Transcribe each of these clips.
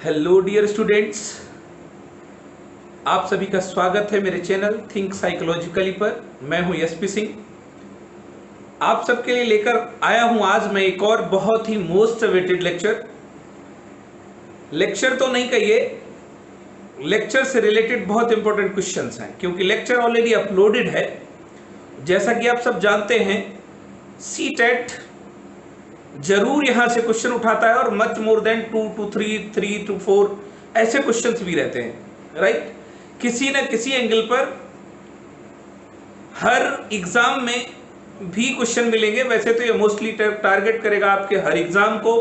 Hello dear students, आप सभी का स्वागत है मेरे चैनल थिंक साइकोलॉजिकली पर। मैं हूं एसपी सिंह। आप सबके लिए लेकर आया हूं आज मैं एक और बहुत ही मोस्ट अवेटेड लेक्चर तो नहीं कहिए, लेक्चर से रिलेटेड बहुत इंपॉर्टेंट क्वेश्चंस हैं, क्योंकि लेक्चर ऑलरेडी अपलोडेड है। जैसा कि आप सब जानते हैं, सीटेट जरूर यहां से क्वेश्चन उठाता है और much more than 2 to 3, 3 to 4 ऐसे क्वेश्चंस भी रहते हैं, राइट। किसी न किसी एंगल पर हर एग्जाम में भी क्वेश्चन मिलेंगे। वैसे तो ये मोस्टली टारगेट करेगा आपके हर एग्जाम को,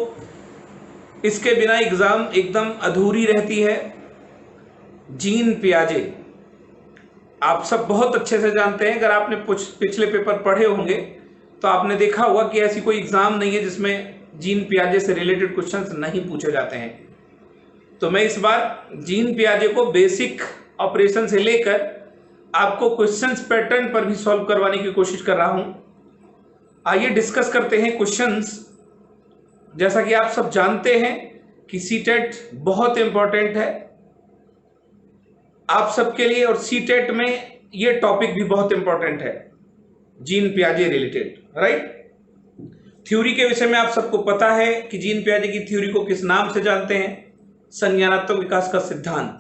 इसके बिना एग्जाम एकदम अधूरी रहती है। जीन पियाजे आप सब बहुत अच्छे से जानते हैं। अगर आपने पिछले पेपर पढ़े होंगे तो आपने देखा होगा कि ऐसी कोई एग्जाम नहीं है जिसमें जीन पियाजे से रिलेटेड क्वेश्चंस नहीं पूछे जाते हैं। तो मैं इस बार जीन पियाजे को बेसिक ऑपरेशन से लेकर आपको क्वेश्चंस पैटर्न पर भी सॉल्व करवाने की कोशिश कर रहा हूं। आइए डिस्कस करते हैं क्वेश्चंस। जैसा कि आप सब जानते हैं कि सीटेट बहुत इंपॉर्टेंट है आप सबके लिए, और सीटेट में ये टॉपिक भी बहुत इंपॉर्टेंट है, जीन पियाजे रिलेटेड, राइट। थ्योरी के विषय में आप सबको पता है कि जीन पियाजे की थ्योरी को किस नाम से जानते हैं? संज्ञानात्मक विकास का सिद्धांत,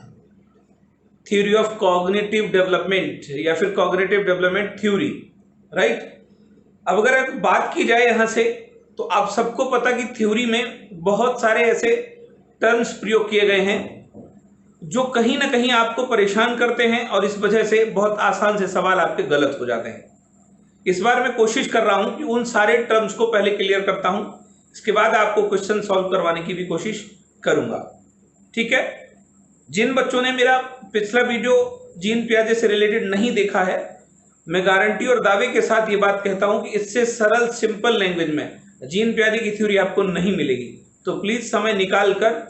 थ्योरी ऑफ कॉग्निटिव डेवलपमेंट या फिर कॉग्निटिव डेवलपमेंट थ्योरी, राइट। अब अगर बात की जाए यहां से, तो आप सबको पता कि थ्योरी में बहुत सारे ऐसे टर्म्स प्रयोग किए गए हैं जो कहीं ना कहीं आपको परेशान करते हैं और इस वजह से बहुत आसान से सवाल आपके गलत हो जाते हैं। इस बार मैं कोशिश कर रहा हूं कि उन सारे टर्म्स को पहले क्लियर करता हूं, इसके बाद आपको क्वेश्चन सॉल्व करवाने की भी कोशिश करूंगा, ठीक है। जिन बच्चों ने मेरा पिछला वीडियो जीन पियाजे से रिलेटेड नहीं देखा है, मैं गारंटी और दावे के साथ ये बात कहता हूं कि इससे सरल सिंपल लैंग्वेज में जीन पियाजे की थ्योरी आपको नहीं मिलेगी। तो प्लीज समय निकालकर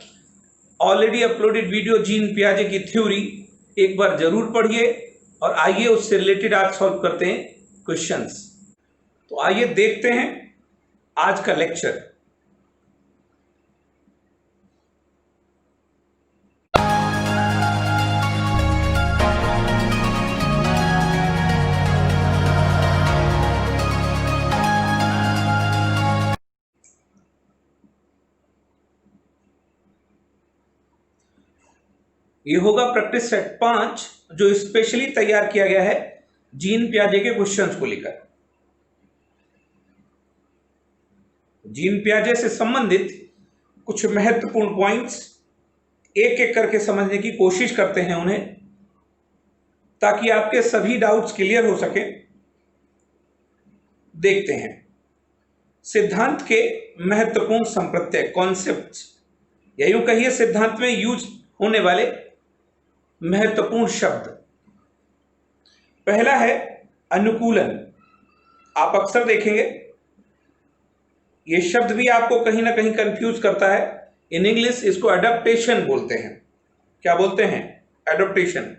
ऑलरेडी अपलोडेड वीडियो जीन पियाजे की थ्योरी एक बार जरूर पढ़िए और आइए उससे रिलेटेड आज सॉल्व करते हैं क्वेश्चंस। तो आइए देखते हैं आज का लेक्चर। ये होगा प्रैक्टिस सेट 5, जो स्पेशली तैयार किया गया है जीन पियाजे के क्वेश्चंस को लेकर। जीन पियाजे से संबंधित कुछ महत्वपूर्ण पॉइंट्स एक एक करके समझने की कोशिश करते हैं उन्हें, ताकि आपके सभी डाउट्स क्लियर हो सके। देखते हैं सिद्धांत के महत्वपूर्ण संप्रत्यय, कॉन्सेप्ट, या यूं कहिए सिद्धांत में यूज होने वाले महत्वपूर्ण शब्द। पहला है अनुकूलन। आप अक्सर देखेंगे ये शब्द भी आपको कहीं ना कहीं कंफ्यूज करता है। इन इंग्लिश इसको एडेप्टेशन बोलते हैं। क्या बोलते हैं? एडेप्टेशन।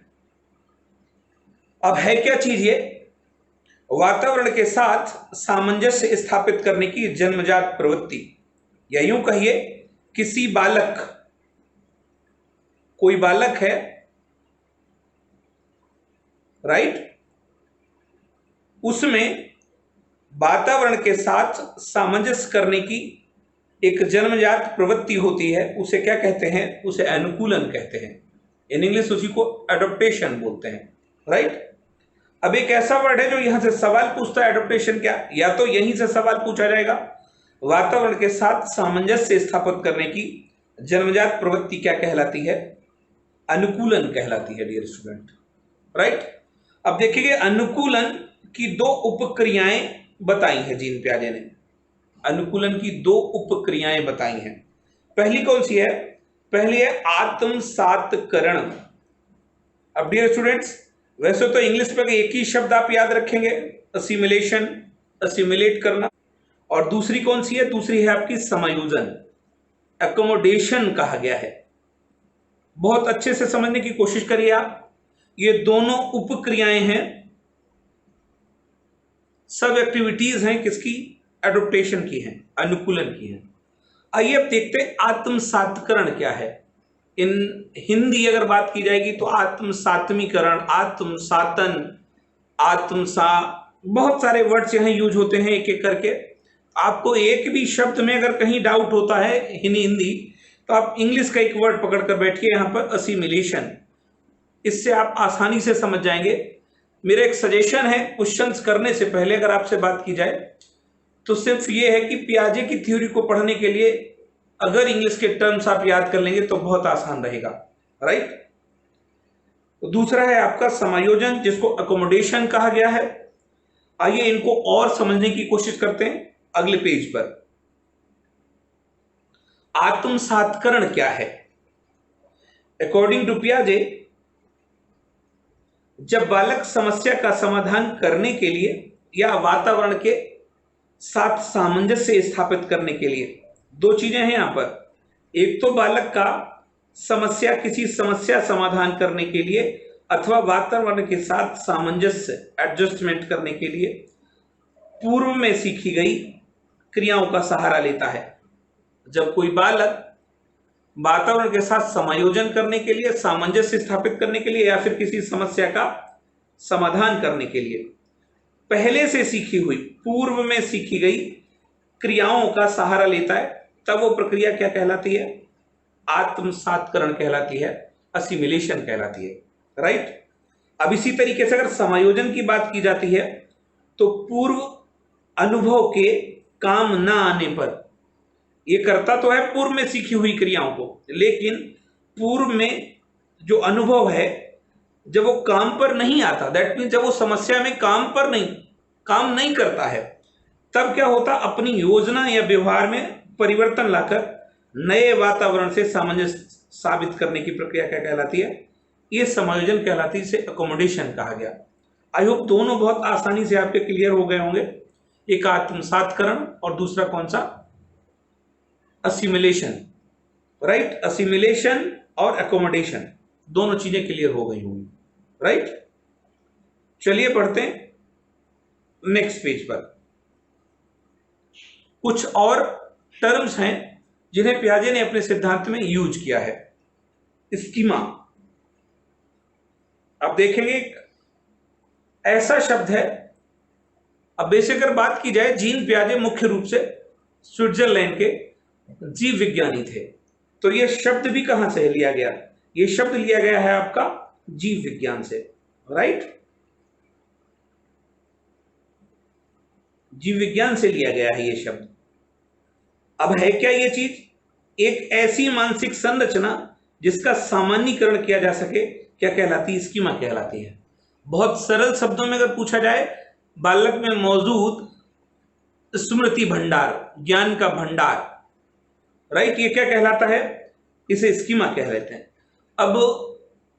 अब है क्या चीज ये? वातावरण के साथ सामंजस्य स्थापित करने की जन्मजात प्रवृत्ति, या यूं कहिए किसी बालक, कोई बालक है, राइट, उसमें वातावरण के साथ सामंजस्य करने की एक जन्मजात प्रवृत्ति होती है, उसे क्या कहते हैं? उसे अनुकूलन कहते हैं। इन इंग्लिश उसी को एडॉप्टेशन बोलते हैं, राइट। अब एक ऐसा वर्ड है जो यहां से सवाल पूछता है, एडॉप्टेशन क्या, या तो यहीं से सवाल पूछा जाएगा, वातावरण के साथ सामंजस्य स्थापित करने की जन्मजात प्रवृत्ति क्या कहलाती है? अनुकूलन कहलाती है, डियर स्टूडेंट, राइट। अब देखिए अनुकूलन की दो उपक्रियाएं बताई है जीन पियाजे ने। अनुकूलन की दो उपक्रियाएं बताई हैं। पहली कौन सी है? पहली है आत्मसातकरण। अब डियर स्टूडेंट्स, वैसे तो इंग्लिश में एक ही शब्द आप याद रखेंगे, असिमिलेशन, असिमिलेट करना। और दूसरी कौन सी है? दूसरी है आपकी समायोजन, एकोमोडेशन कहा गया है। बहुत अच्छे से समझने की कोशिश करिए आप। ये दोनों उपक्रियाएं हैं, सब एक्टिविटीज हैं किसकी? एडॉप्टेशन की हैं, अनुकूलन की हैं। आइए अब देखते हैं आत्मसातकरण क्या है। इन हिंदी अगर बात की जाएगी तो आत्मसात्मीकरण, आत्मसातन, आत्मसा, बहुत सारे वर्ड्स यहाँ यूज होते हैं एक एक करके। आपको एक भी शब्द में अगर कहीं डाउट होता है हिंदी, तो आप इंग्लिश का एक वर्ड पकड़ कर बैठिए यहाँ पर, असिमिलेशन। इससे आप आसानी से समझ जाएंगे। मेरा एक सजेशन है, क्वेश्चंस करने से पहले अगर आपसे बात की जाए तो सिर्फ ये है कि पियाजे की थ्योरी को पढ़ने के लिए अगर इंग्लिश के टर्म्स आप याद कर लेंगे तो बहुत आसान रहेगा, राइट। तो दूसरा है आपका समायोजन, जिसको अकोमोडेशन कहा गया है। आइए इनको और समझने की कोशिश करते हैं अगले पेज पर। आत्मसात्करण क्या है? अकॉर्डिंग टू पियाजे, जब बालक समस्या का समाधान करने के लिए या वातावरण के साथ सामंजस्य स्थापित करने के लिए, दो चीजें हैं यहां पर। एक तो बालक का किसी समस्या समाधान करने के लिए अथवा वातावरण के साथ सामंजस्य एडजस्टमेंट करने के लिए पूर्व में सीखी गई क्रियाओं का सहारा लेता है। जब कोई बालक वातावरण के साथ समायोजन करने के लिए, सामंजस्य स्थापित करने के लिए या फिर किसी समस्या का समाधान करने के लिए पहले से सीखी हुई, पूर्व में सीखी गई क्रियाओं का सहारा लेता है, तब वो प्रक्रिया क्या कहलाती है? आत्मसात्करण कहलाती है, असिमिलेशन कहलाती है, राइट। अब इसी तरीके से अगर समायोजन की बात की जाती है तो पूर्व अनुभव के काम न आने पर, ये करता तो है पूर्व में सीखी हुई क्रियाओं को, लेकिन पूर्व में जो अनुभव है जब वो काम पर नहीं आता, दैट मीन जब वो समस्या में काम नहीं करता है, तब क्या होता? अपनी योजना या व्यवहार में परिवर्तन लाकर नए वातावरण से सामंजस्य साबित करने की प्रक्रिया क्या कहलाती है? ये समायोजन कहलाती है, इसे अकोमोडेशन कहा गया। आई होप दोनों बहुत आसानी से आपके क्लियर हो गए होंगे। एक आत्मसात्करण और दूसरा कौन सा? Assimilation, right. असिमिलेशन और अकोमोडेशन, दोनों चीजें क्लियर हो गई होंगी, राइट। चलिए पढ़ते हैं नेक्स्ट पेज पर। कुछ और टर्म्स हैं जिन्हें पियाजे ने अपने सिद्धांत में यूज किया है। स्कीमा, अब देखेंगे एक ऐसा शब्द है, अब बेसिक अगर बात की जाए, जीन पियाजे मुख्य रूप से स्विट्जरलैंड के जीव विज्ञानी थे। तो यह शब्द भी कहां से लिया गया? यह शब्द लिया गया है आपका जीव विज्ञान से, राइट। जीव विज्ञान से लिया गया है यह शब्द। अब है क्या यह चीज? एक ऐसी मानसिक संरचना जिसका सामान्यीकरण किया जा सके, क्या कहलाती है? स्कीमा कहलाती है। बहुत सरल शब्दों में अगर पूछा जाए, बालक में मौजूद स्मृति भंडार, ज्ञान का भंडार, राइट, ये क्या कहलाता है? इसे स्कीमा कह लेते हैं। अब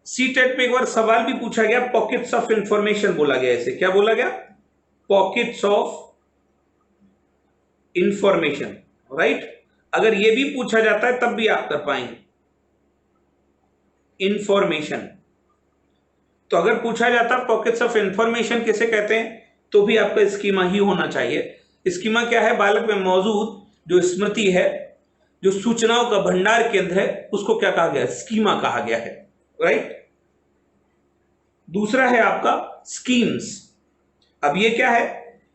सीटेट पे एक बार सवाल भी पूछा गया, पॉकेट्स ऑफ इंफॉर्मेशन बोला गया, इसे क्या बोला गया? Pockets of information, right. अगर ये भी पूछा जाता है तब भी आप कर पाएंगे इंफॉर्मेशन। तो अगर पूछा जाता पॉकेट्स ऑफ इंफॉर्मेशन किसे कहते हैं, तो भी आपका स्कीमा ही होना चाहिए। स्कीमा क्या है? बालक में मौजूद जो स्मृति है, जो सूचनाओं का भंडार केंद्र है, उसको क्या कहा गया? स्कीमा कहा गया है, राइट। दूसरा है आपका स्कीम्स। अब ये क्या है?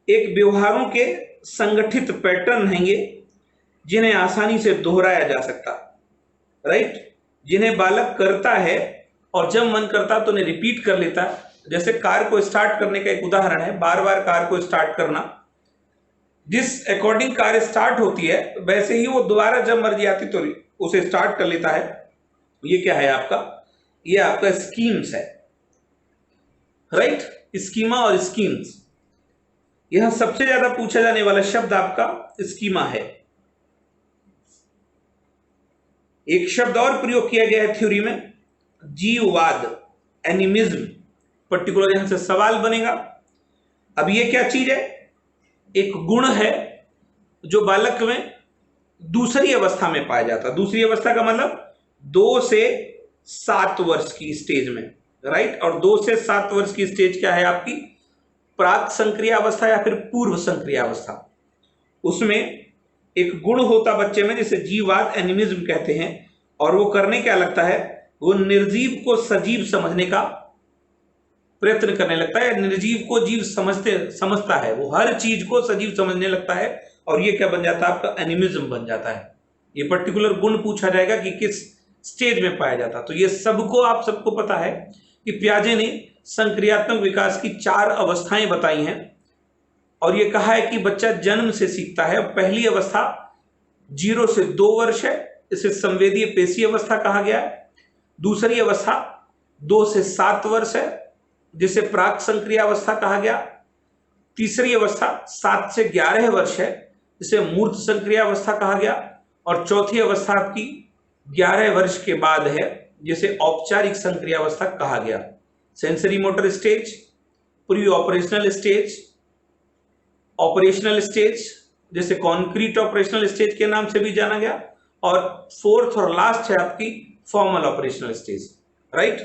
एक व्यवहारों के संगठित पैटर्न हैं ये, जिन्हें आसानी से दोहराया जा सकता, राइट, जिन्हें बालक करता है और जब मन करता तो उन्हें रिपीट कर लेता है। जैसे कार को स्टार्ट करने का एक उदाहरण है, बार बार कार को स्टार्ट करना। जिस अकॉर्डिंग कार स्टार्ट होती है वैसे ही वो दोबारा जब मर्जी आती तो उसे स्टार्ट कर लेता है। ये क्या है आपका? ये आपका स्कीम्स है, राइट। स्कीमा और स्कीम्स, यह सबसे ज्यादा पूछा जाने वाला शब्द आपका स्कीमा है। एक शब्द और प्रयोग किया गया है थ्योरी में, जीववाद, एनिमिज्म। पर्टिकुलर यहां से सवाल बनेगा। अब ये क्या चीज है? एक गुण है जो बालक में दूसरी अवस्था में पाया जाता है। दूसरी अवस्था का मतलब 2 से 7 वर्ष की स्टेज में, राइट। और 2 से 7 वर्ष की स्टेज क्या है आपकी? प्राक संक्रिय अवस्था या फिर पूर्व संक्रिय अवस्था। उसमें एक गुण होता बच्चे में जिसे जीववाद, एनिमिज्म कहते हैं। और वो करने क्या लगता है, वो निर्जीव को सजीव समझने का प्रयत्न करने लगता है, निर्जीव को जीव समझता है, वो हर चीज को सजीव समझने लगता है, और ये क्या बन जाता है, आपका एनिमिज्म बन जाता है। ये पर्टिकुलर गुण पूछा जाएगा कि किस स्टेज में पाया जाता। तो ये सबको आप सबको पता है कि पियाजे ने संक्रियात्मक विकास की 4 अवस्थाएं बताई हैं, और ये कहा है कि बच्चा जन्म से सीखता है। पहली अवस्था 0 से 2 वर्ष है, इसे संवेदीय पेशी अवस्था कहा गया है। दूसरी अवस्था 2 से 7 वर्ष है, जिसे प्राक संक्रिया अवस्था कहा गया। तीसरी अवस्था 7 से 11 वर्ष है, जिसे मूर्त संक्रिया अवस्था कहा गया। और चौथी अवस्था आपकी 11 वर्ष के बाद है, जिसे औपचारिक संक्रिया अवस्था कहा गया। Sensory motor stage, pre operational stage, operational stage जैसे कॉन्क्रीट ऑपरेशनल स्टेज के नाम से भी जाना गया, और फोर्थ और लास्ट है आपकी फॉर्मल ऑपरेशनल स्टेज, राइट।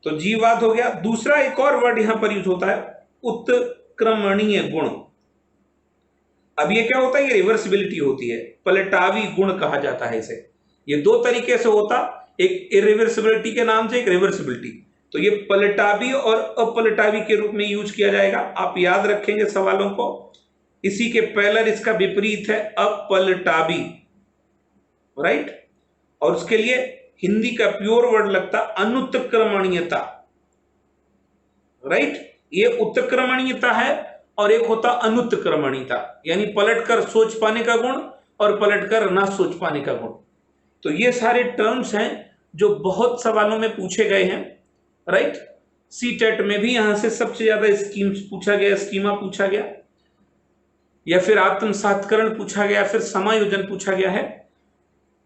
तो जीववाद हो गया। दूसरा एक और वर्ड यहां पर यूज होता है, उत्क्रमणीय गुण। अब ये क्या होता है, ये रिवर्सिबिलिटी होती है, पलटावी गुण कहा जाता है इसे। ये 2 तरीके से होता, एक इरिवर्सिबिलिटी के नाम से, एक रिवर्सिबिलिटी। तो ये पलटावी और अपलटावी के रूप में यूज किया जाएगा, आप याद रखेंगे सवालों को। इसी के पैरेलल इसका विपरीत है अपलटावी, राइट। और उसके लिए हिंदी का प्योर वर्ड लगता अनुत्क्रमणीयता, राइट। ये उत्क्रमणीयता है और एक होता अनुत्क्रमणीयता, यानी पलटकर सोच पाने का गुण और पलटकर ना सोच पाने का गुण। तो ये सारे टर्म्स हैं जो बहुत सवालों में पूछे गए हैं, राइट। सीटेट में भी यहां से सबसे ज्यादा स्कीम्स पूछा गया, स्कीमा पूछा गया, या फिर आत्मसात्करण पूछा गया, फिर समायोजन पूछा गया है।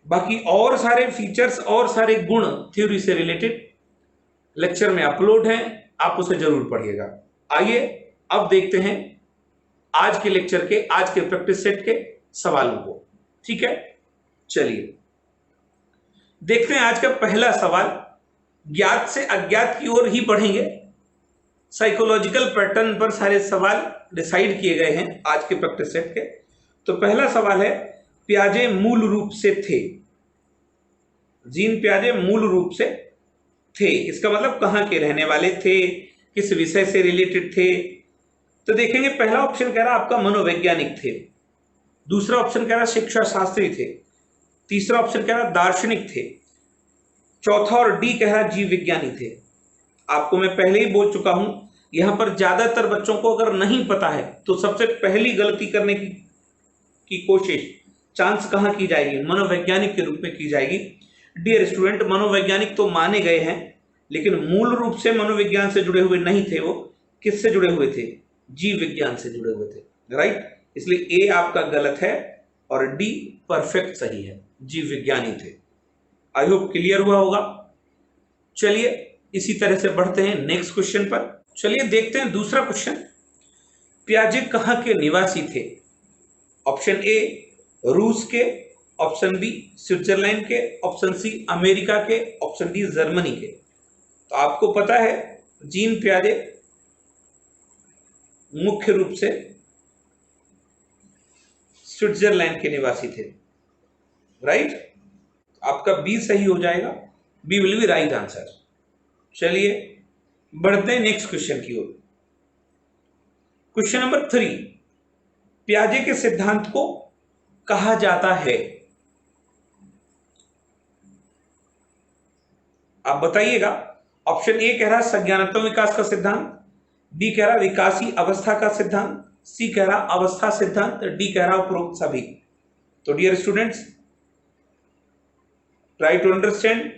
बाकी और सारे फीचर्स और सारे गुण थ्योरी से रिलेटेड लेक्चर में अपलोड हैं, आप उसे जरूर पढ़िएगा। आइए अब देखते हैं आज के लेक्चर के, आज के प्रैक्टिस सेट के सवालों को, ठीक है। चलिए देखते हैं आज का पहला सवाल। ज्ञात से अज्ञात की ओर ही बढ़ेंगे, साइकोलॉजिकल पैटर्न पर सारे सवाल डिसाइड किए गए हैं आज के प्रैक्टिस सेट के। तो पहला सवाल है, पियाजे मूल रूप से थे। जीन पियाजे मूल रूप से थे, इसका मतलब कहां के रहने वाले थे, किस विषय से रिलेटेड थे। तो देखेंगे पहला ऑप्शन कह रहा आपका मनोवैज्ञानिक थे, दूसरा ऑप्शन कह रहा शिक्षा शास्त्री थे, तीसरा ऑप्शन कह रहा दार्शनिक थे, चौथा और डी कह रहा जीव विज्ञानी थे। आपको मैं पहले ही बोल चुका हूं, यहां पर ज्यादातर बच्चों को अगर नहीं पता है तो सबसे पहली गलती करने की कोशिश, चांस कहां की जाएगी, मनोवैज्ञानिक के रूप में की जाएगी। डियर स्टूडेंट, मनोवैज्ञानिक तो माने गए हैं, लेकिन मूल रूप से मनोविज्ञान से जुड़े हुए नहीं थे। वो किससे जुड़े हुए थे, जीव विज्ञान से जुड़े हुए थे, राइट। इसलिए ए आपका गलत है और डी परफेक्ट सही है, जीव विज्ञानी थे। आई होप क्लियर हुआ होगा। चलिए इसी तरह से बढ़ते हैं नेक्स्ट क्वेश्चन पर। चलिए देखते हैं दूसरा क्वेश्चन, पियाजे कहां के निवासी थे। ऑप्शन ए रूस के, ऑप्शन बी स्विट्जरलैंड के, ऑप्शन सी अमेरिका के, ऑप्शन डी जर्मनी के। तो आपको पता है जीन पियाजे मुख्य रूप से स्विट्जरलैंड के निवासी थे, राइट। आपका बी सही हो जाएगा, B will be right answer. चलिए बढ़ते हैं नेक्स्ट क्वेश्चन की ओर। क्वेश्चन नंबर 3, पियाजे के सिद्धांत को कहा जाता है। आप बताइएगा। ऑप्शन ए कह रहा संज्ञानात्मक विकास का सिद्धांत, बी कह रहा विकासी अवस्था का सिद्धांत, सी कह रहा अवस्था सिद्धांत, डी कह रहा उपरोक्त सभी। तो dear students, try to understand.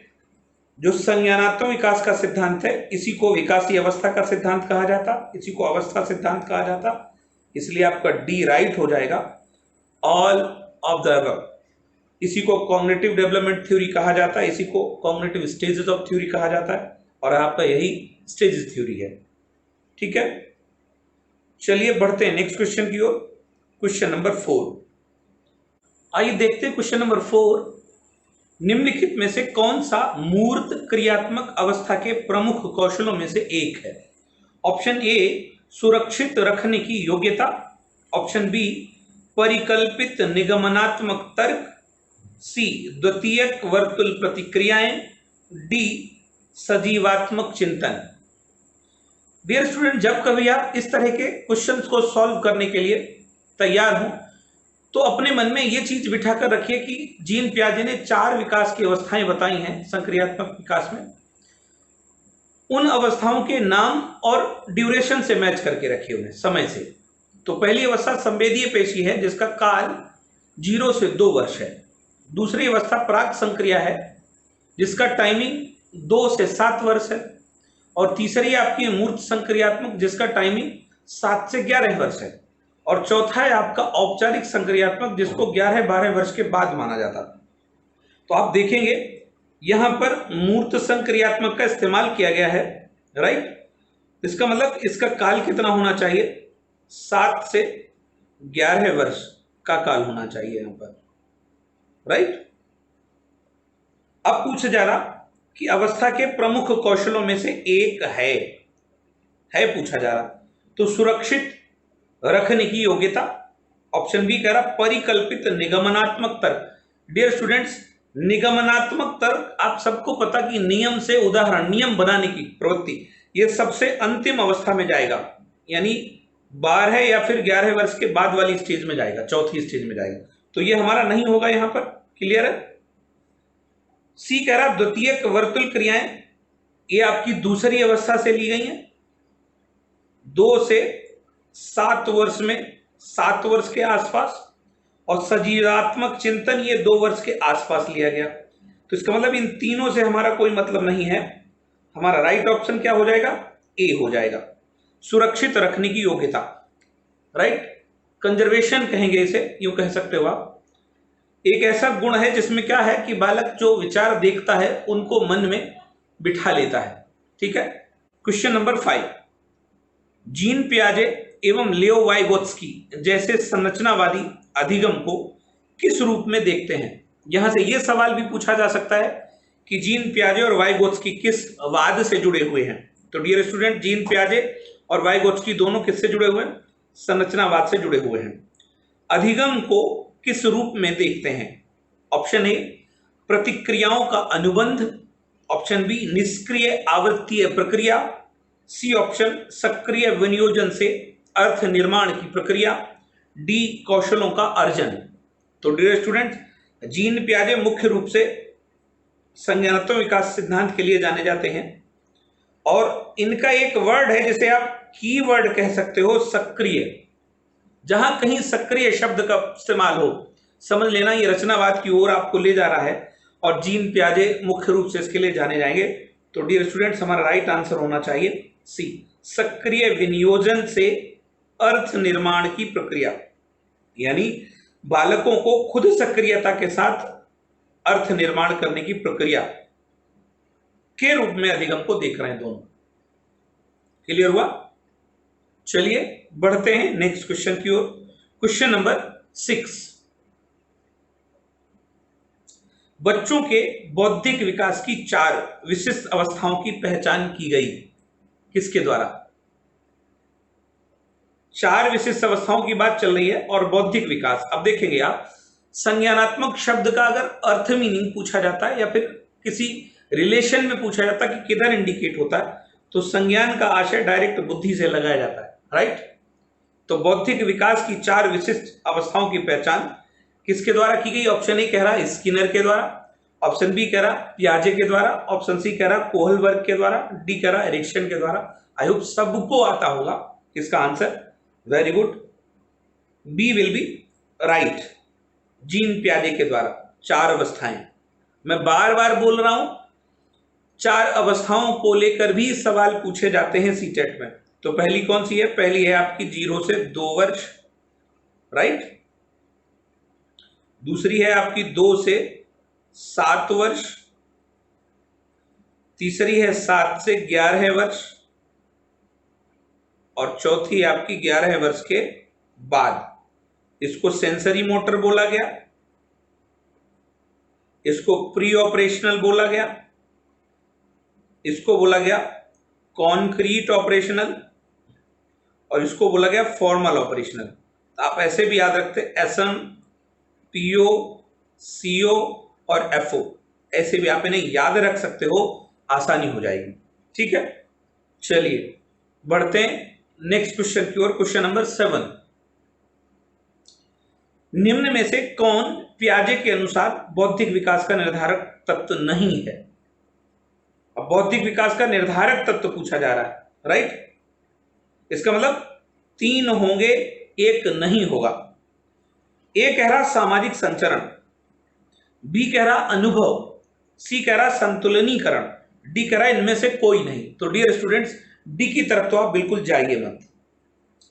जो संज्ञानात्मक विकास का सिद्धांत है, इसी को विकासी अवस्था का सिद्धांत कहा जाता, इसी को अवस्था सिद्धांत कहा जाता, इसलिए आपका डी राइट हो जाएगा, ऑल ऑफ द अबव। इसी को कॉग्निटिव डेवलपमेंट थ्योरी कहा जाता है, इसी को कॉग्निटिव स्टेजेस ऑफ थ्योरी कहा जाता है, और आपका यही स्टेजेस थ्योरी है, ठीक है। चलिए बढ़ते हैं नेक्स्ट क्वेश्चन की ओर। क्वेश्चन नंबर 4, आइए देखते हैं क्वेश्चन नंबर 4। निम्नलिखित में से कौन सा मूर्त क्रियात्मक अवस्था के प्रमुख कौशलों में से एक है। ऑप्शन ए सुरक्षित रखने की योग्यता, ऑप्शन बी परिकल्पित निगमनात्मक तर्क, सी द्वितीयक वर्तुल प्रतिक्रियाएं, डी सजीवात्मक चिंतन। डियर स्टूडेंट, जब कभी आप इस तरह के क्वेश्चंस को सॉल्व करने के लिए तैयार हो तो अपने मन में ये चीज बिठाकर रखिए कि जीन पियाजे ने 4 विकास की अवस्थाएं बताई हैं संक्रियात्मक विकास में। उन अवस्थाओं के नाम और ड्यूरेशन से मैच करके रखिए उन्हें, समय से। तो पहली अवस्था संवेदीय पेशी है जिसका काल 0 से 2 वर्ष है। दूसरी अवस्था प्राक संक्रिया है जिसका टाइमिंग 2 से 7 वर्ष है। और तीसरी आपकी मूर्त संक्रियात्मक जिसका टाइमिंग 7 से 11 वर्ष है। और चौथा है आपका औपचारिक संक्रियात्मक जिसको 11-12 वर्ष के बाद माना जाता। तो आप देखेंगे यहां पर मूर्त संक्रियात्मक का इस्तेमाल किया गया है, राइट। इसका मतलब इसका काल कितना होना चाहिए? 7 से 11 वर्ष का काल होना चाहिए यहां पर, राइट। अब पूछा जा रहा कि अवस्था के प्रमुख कौशलों में से एक है पूछा जा रहा, तो सुरक्षित रखने की योग्यता। ऑप्शन बी कह रहा परिकल्पित निगमनात्मक तर्क। डियर स्टूडेंट्स, निगमनात्मक तर्क आप सबको पता कि नियम से उदाहरण, नियम बनाने की प्रवृत्ति, ये सबसे अंतिम अवस्था में जाएगा, यानी 12 या फिर 11 वर्ष के बाद वाली स्टेज में जाएगा, चौथी स्टेज में जाएगा। तो ये हमारा नहीं होगा यहां पर, क्लियर है। सी कह रहा द्वितीयक वर्तुल क्रियाएं, ये आपकी दूसरी अवस्था से ली गई हैं, 2 से 7 वर्ष में, 7 वर्ष के आसपास। और सजीवात्मक चिंतन ये 2 वर्ष के आसपास लिया गया। तो इसका मतलब इन तीनों से हमारा कोई मतलब नहीं है। हमारा राइट ऑप्शन क्या हो जाएगा? ए हो जाएगा, सुरक्षित रखने की योग्यता, राइट। कंजर्वेशन कहेंगे इसे, यूं कह सकते हो आप। एक ऐसा गुण है जिसमें क्या है कि बालक जो विचार देखता है उनको मन में बिठा लेता है, ठीक है। क्वेश्चन नंबर 5, जीन पियाजे एवं लियो वाइगोत्स्की जैसे संरचनावादी अधिगम को किस रूप में देखते हैं? यहां से यह सवाल भी पूछा जा सकता है कि जीन पियाजे और वाइगोत्स्की किस वाद से जुड़े हुए हैं। तो डियर स्टूडेंट, जीन पियाजे और वाइगोत्स्की दोनों किससे जुड़े हुए हैं? संरचनावाद से जुड़े हुए हैं। अधिगम को किस रूप में देखते हैं? ऑप्शन ए प्रतिक्रियाओं का अनुबंध, ऑप्शन बी निष्क्रिय आवृत्तीय प्रक्रिया, सी ऑप्शन सक्रिय विनियोजन से अर्थ निर्माण की प्रक्रिया, डी कौशलों का अर्जन। तो डियर स्टूडेंट, जीन पियाजे मुख्य रूप से संज्ञानात्मक विकास सिद्धांत के लिए जाने जाते हैं और इनका एक वर्ड है जिसे आप कीवर्ड कह सकते हो, सक्रिय। जहां कहीं सक्रिय शब्द का इस्तेमाल हो, समझ लेना ये रचनावाद की ओर आपको ले जा रहा है और जीन पियाजे मुख्य रूप से इसके लिए जाने जाएंगे। तो डियर स्टूडेंट्स, हमारा राइट आंसर होना चाहिए सी, सक्रिय विनियोजन से अर्थ निर्माण की प्रक्रिया, यानी बालकों को खुद सक्रियता के साथ अर्थ निर्माण करने की प्रक्रिया के रूप में अधिगम को देख रहे हैं दोनों। क्लियर हुआ? चलिए बढ़ते हैं नेक्स्ट क्वेश्चन की ओर। क्वेश्चन नंबर 6, बच्चों के बौद्धिक विकास की 4 विशिष्ट अवस्थाओं की पहचान की गई, किसके द्वारा? 4 विशिष्ट अवस्थाओं की बात चल रही है और बौद्धिक विकास। अब देखेंगे आप, संज्ञानात्मक शब्द का अगर अर्थ मीनिंग पूछा जाता है या फिर किसी रिलेशन में पूछा जाता है कि किधर इंडिकेट होता है, तो संज्ञान का आशय डायरेक्ट बुद्धि से लगाया जाता है, राइट। तो बौद्धिक विकास की 4 विशिष्ट अवस्थाओं की पहचान किसके द्वारा की गई? ऑप्शन ए कह रहा है स्किनर के द्वारा, ऑप्शन बी कह रहा पियाजे के द्वारा, ऑप्शन सी कह रहा कोहलबर्ग के द्वारा, डी कह रहा एरिक्सन के द्वारा। आई होप सबको आता होगा इसका answer, very good, B will be right, Jean पियाजे के द्वारा 4 अवस्थाएं। मैं बार बार बोल रहा हूं, 4 अवस्थाओं को लेकर भी सवाल पूछे जाते हैं सीटेट में। तो पहली कौन सी है? पहली है आपकी 0 से 2 वर्ष, राइट। दूसरी है आपकी 2 से 7 वर्ष, तीसरी है 7 से 11 वर्ष, और चौथी आपकी 11 वर्ष के बाद। इसको सेंसरी मोटर बोला गया, इसको प्री ऑपरेशनल बोला गया, इसको बोला गया कॉन्क्रीट ऑपरेशनल, और इसको बोला गया फॉर्मल ऑपरेशनल। तो आप ऐसे भी याद रखते, एसएम, पीओ, CO और FO, ऐसे भी आप इन्हें याद रख सकते हो, आसानी हो जाएगी। ठीक है, चलिए बढ़ते हैं नेक्स्ट क्वेश्चन की ओर। क्वेश्चन नंबर 7, निम्न में से कौन पियाजे के अनुसार बौद्धिक विकास का निर्धारक तत्व नहीं है? अब बौद्धिक विकास का निर्धारक तत्व पूछा जा रहा है, राइट? इसका मतलब 3 होंगे, 1 नहीं होगा। ए कह रहा सामाजिक संचरण, बी कह रहा अनुभव, सी कह रहा संतुलनीकरण, डी कह रहा इनमें से कोई नहीं। तो डियर स्टूडेंट्स, डी की तरफ तो आप बिल्कुल जाइए मत,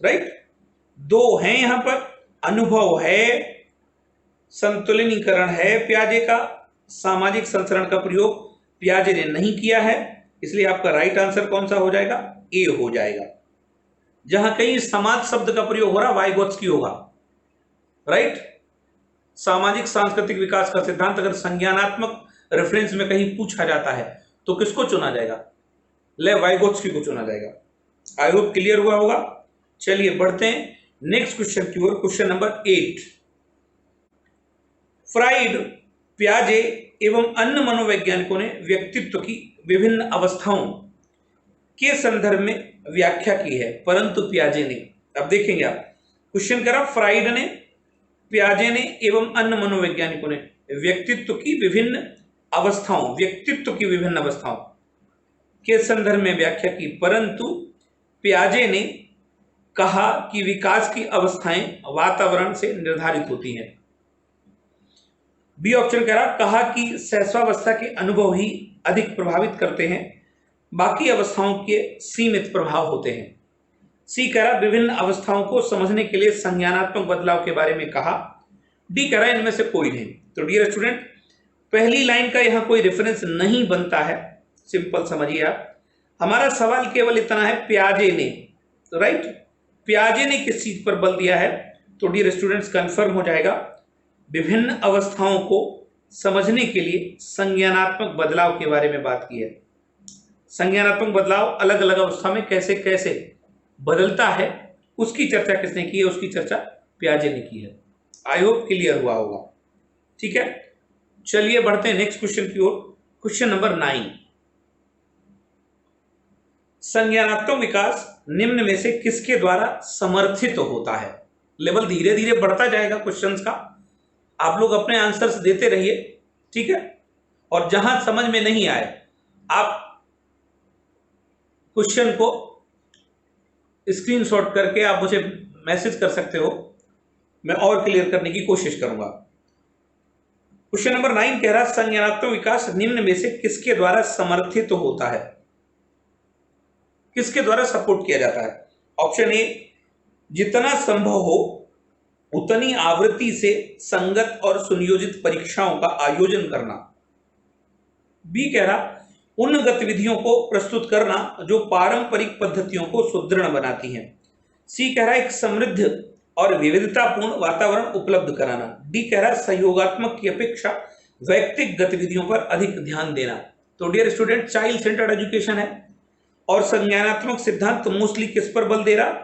राइट? 2 हैं यहां पर, अनुभव है, संतुलनीकरण है पियाजे का, सामाजिक संचरण का प्रयोग पियाजे ने नहीं किया है, इसलिए आपका राइट आंसर कौन सा हो जाएगा? ए हो जाएगा। जहां कहीं समाज शब्द का प्रयोग हो रहा वाइगोत्स्की होगा, राइट? सामाजिक सांस्कृतिक विकास का सिद्धांत अगर संज्ञानात्मक रेफरेंस में कहीं पूछा जाता है तो किसको चुना जाएगा? वाइगोत्स्की को चुना जाएगा। आई होप क्लियर हुआ होगा। चलिए बढ़ते हैं नेक्स्ट क्वेश्चन की ओर। क्वेश्चन नंबर 8, फ्राइड, पियाजे एवं अन्य मनोवैज्ञानिकों ने व्यक्तित्व की विभिन्न अवस्थाओं के संदर्भ में व्याख्या की है, परंतु पियाजे ने, अब देखेंगे आप, क्वेश्चन करा फ्राइड ने, पियाजे ने एवं अन्य मनोवैज्ञानिकों ने व्यक्तित्व की विभिन्न अवस्थाओं, व्यक्तित्व की विभिन्न अवस्थाओं के संदर्भ में व्याख्या की, परंतु पियाजे ने कहा कि विकास की अवस्थाएं वातावरण से निर्धारित होती हैं। बी ऑप्शन कह रहा, कहा कि शैशवावस्था के अनुभव ही अधिक प्रभावित करते हैं, बाकी अवस्थाओं के सीमित प्रभाव होते हैं। सी कह रहा, विभिन्न अवस्थाओं को समझने के लिए संज्ञानात्मक बदलाव के बारे में कहा। डी कह रहा, इनमें से कोई नहीं। तो डियर स्टूडेंट, पहली लाइन का यहां कोई रेफरेंस नहीं बनता है, सिंपल समझिए आप। हमारा सवाल केवल इतना है, पियाजे ने, राइट, पियाजे ने किस चीज पर बल दिया है? तो डियर स्टूडेंट्स, कंफर्म हो जाएगा, विभिन्न अवस्थाओं को समझने के लिए संज्ञानात्मक बदलाव के बारे में बात की है। संज्ञानात्मक बदलाव अलग अलग अवस्था में कैसे कैसे बदलता है, उसकी चर्चा किसने की है? उसकी चर्चा पियाजे ने की है। आई होप क्लियर हुआ होगा। ठीक है, चलिए बढ़ते हैं नेक्स्ट क्वेश्चन की ओर। क्वेश्चन नंबर 9, संज्ञानात्मक विकास निम्न में से किसके द्वारा समर्थित होता है? लेवल धीरे धीरे बढ़ता जाएगा क्वेश्चंस का, आप लोग अपने आंसर्स देते रहिए, ठीक है? और जहां समझ में नहीं आए आप क्वेश्चन को स्क्रीनशॉट करके आप मुझे मैसेज कर सकते हो, मैं और क्लियर करने की कोशिश करूंगा। क्वेश्चन नंबर 9 कह रहा, संज्ञानात्मक विकास निम्न में से किसके द्वारा समर्थित होता है? किसके द्वारा सपोर्ट किया जाता है? ऑप्शन ए, जितना संभव हो उतनी आवृत्ति से संगत और सुनियोजित परीक्षाओं का आयोजन करना। बी कह रहा, उन गतिविधियों को प्रस्तुत करना जो पारंपरिक पद्धतियों को सुदृढ़ बनाती हैं। सी कह रहा, एक समृद्ध और विविधतापूर्ण वातावरण उपलब्ध कराना। डी कह रहा, सहयोगात्मक की अपेक्षा वैयक्तिक गतिविधियों पर अधिक ध्यान देना। तो dear student, child centred education है और संज्ञानात्मक सिद्धांत मोस्टली किस पर बल दे रहा?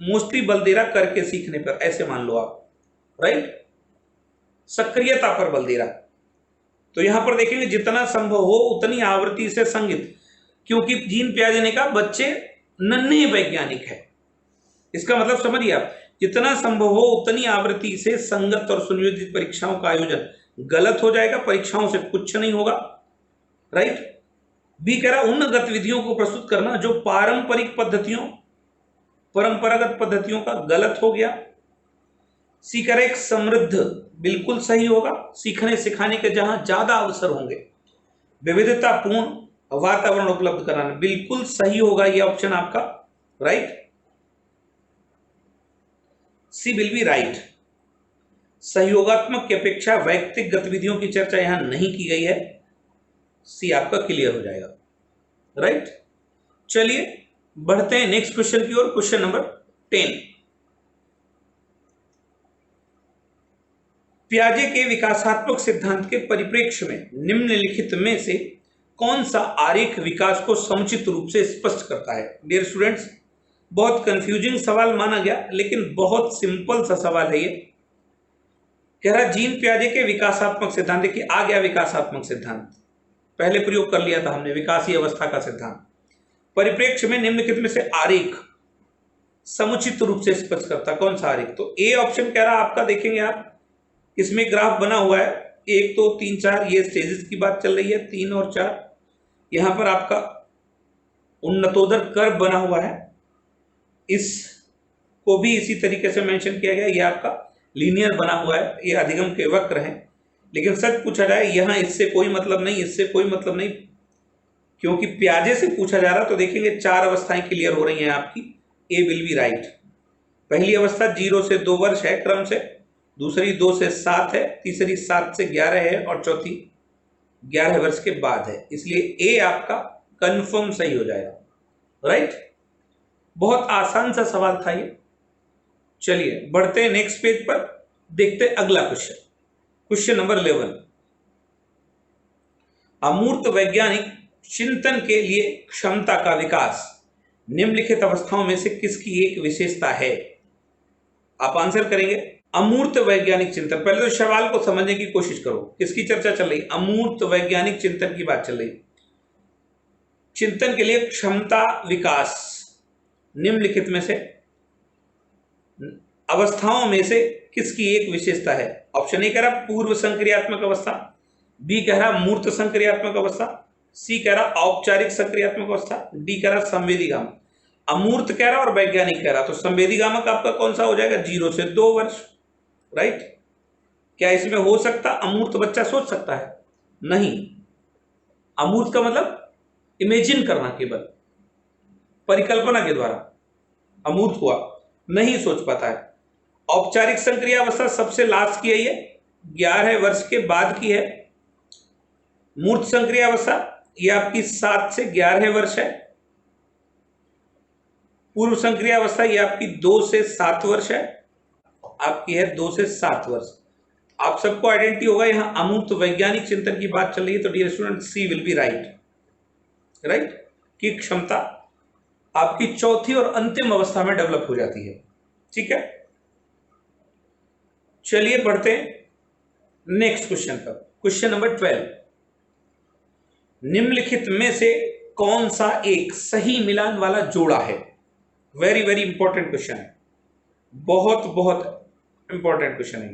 मोस्टली बल दे रहा करके सीखने पर, ऐसे मान लो आप, राइट, सक्रियता पर बल दे रहा। तो यहां पर देखेंगे, जितना संभव हो उतनी आवृत्ति से संगत, क्योंकि जीन पियाजे ने कहा बच्चे नन्हे वैज्ञानिक है, इसका मतलब समझिए आप, जितना संभव हो उतनी आवृत्ति से संगत और सुनियोजित परीक्षाओं का आयोजन। गलत हो जाएगा, परीक्षाओं से कुछ नहीं होगा, राइट। बी कह रहा, उन गतिविधियों को प्रस्तुत करना जो पारंपरिक पद्धतियों, परंपरागत पद्धतियों का, गलत हो गया। सी कह रहा, एक समृद्ध, बिल्कुल सही होगा, सीखने सिखाने के जहां ज्यादा अवसर होंगे। विविधतापूर्ण वातावरण उपलब्ध कराना, बिल्कुल सही होगा ये ऑप्शन आपका, right. C will be right. सहयोगात्मक की अपेक्षा वैयक्तिक गतिविधियों की चर्चा यहां नहीं की गई है, सी आपका क्लियर हो जाएगा, राइट। चलिए बढ़ते हैं नेक्स्ट क्वेश्चन की ओर। क्वेश्चन नंबर 10, पियाजे के विकासात्मक सिद्धांत के परिप्रेक्ष्य में निम्नलिखित में से कौन सा आरेख विकास को समुचित रूप से स्पष्ट करता है? डियर स्टूडेंट्स, बहुत कंफ्यूजिंग सवाल माना गया, लेकिन बहुत सिंपल सा सवाल है ये। कह रहा जीन पियाजे के विकासात्मक सिद्धांत, देखिए आ गया विकासात्मक सिद्धांत, पहले प्रयोग कर लिया था हमने, विकासीय अवस्था का सिद्धांत। परिप्रेक्ष्य में निम्नलिखित में से आरेख समुचित रूप से स्पष्ट करता, कौन सा आरेख? तो ए ऑप्शन कह रहा आपका, देखेंगे आप इसमें ग्राफ बना हुआ है 1 2 3 4, ये स्टेजेस की बात चल रही है 3 और 4, यहां पर आपका उन्नतोदर कर्व बना हुआ है, इसको भी इसी तरीके से मेंशन किया गया, ये आपका लीनियर बना हुआ है, ये अधिगम के वक्र हैं। लेकिन सच पूछा जाए यहां इससे कोई मतलब नहीं, इससे कोई मतलब नहीं, क्योंकि पियाजे से पूछा जा रहा, तो देखेंगे 4 अवस्थाएं क्लियर हो रही हैं आपकी, ए विल बी राइट। पहली अवस्था 0 से 2 वर्ष है क्रम से, दूसरी 2 से 7 है, तीसरी 7 से 11 है और चौथी 11 वर्ष के बाद है, इसलिए ए आपका कंफर्म सही हो जाएगा, राइट। बहुत आसान सा सवाल था ये। चलिए बढ़ते हैं नेक्स्ट पेज पर, देखते हैं अगला क्वेश्चन, क्वेश्चन नंबर 11। अमूर्त वैज्ञानिक चिंतन के लिए क्षमता का विकास निम्नलिखित अवस्थाओं में से किसकी एक विशेषता है? आप आंसर करेंगे। अमूर्त वैज्ञानिक चिंतन, पहले तो सवाल को समझने की कोशिश करो, किसकी चर्चा चल रही? अमूर्त वैज्ञानिक चिंतन की बात चल रही। चिंतन के लिए क्षमता विकास निम्नलिखित में से अवस्थाओं में से किसकी एक विशेषता है? ऑप्शन ए कह रहा पूर्व संक्रियात्मक अवस्था, बी कह रहा मूर्त संक्रियात्मक अवस्था, सी कह रहा औपचारिक संक्रियात्मक अवस्था, डी कह रहा संवेदीगामक। अमूर्त कह रहा और वैज्ञानिक कह रहा, तो संवेदीगामक आपका कौन सा हो जाएगा? 0 से 2 वर्ष, राइट। क्या इसमें हो सकता अमूर्त बच्चा सोच सकता है? नहीं। अमूर्त का मतलब इमेजिन करना, केवल परिकल्पना के द्वारा अमूर्त हुआ, नहीं सोच पाता है। औपचारिक संक्रिया अवस्था सबसे लास्ट की है, ये 11 वर्ष के बाद की है। मूर्त संक्रिया अवस्था ये आपकी 7 से 11 वर्ष है। पूर्व संक्रिया अवस्था ये आपकी 2 से 7 वर्ष है, आपकी है 2 से 7 वर्ष। आप सबको आइडेंटिटी होगा, यहां अमूर्त वैज्ञानिक चिंतन की बात चल रही है, तो dear student C will be right, right, की क्षमता आपकी चौथी और अंतिम अवस्था में डेवलप हो जाती है, ठीक है। चलिए बढ़ते हैं नेक्स्ट क्वेश्चन पर, क्वेश्चन नंबर 12। निम्नलिखित में से कौन सा एक सही मिलान वाला जोड़ा है? वेरी वेरी इंपॉर्टेंट क्वेश्चन है, बहुत बहुत इंपॉर्टेंट क्वेश्चन है।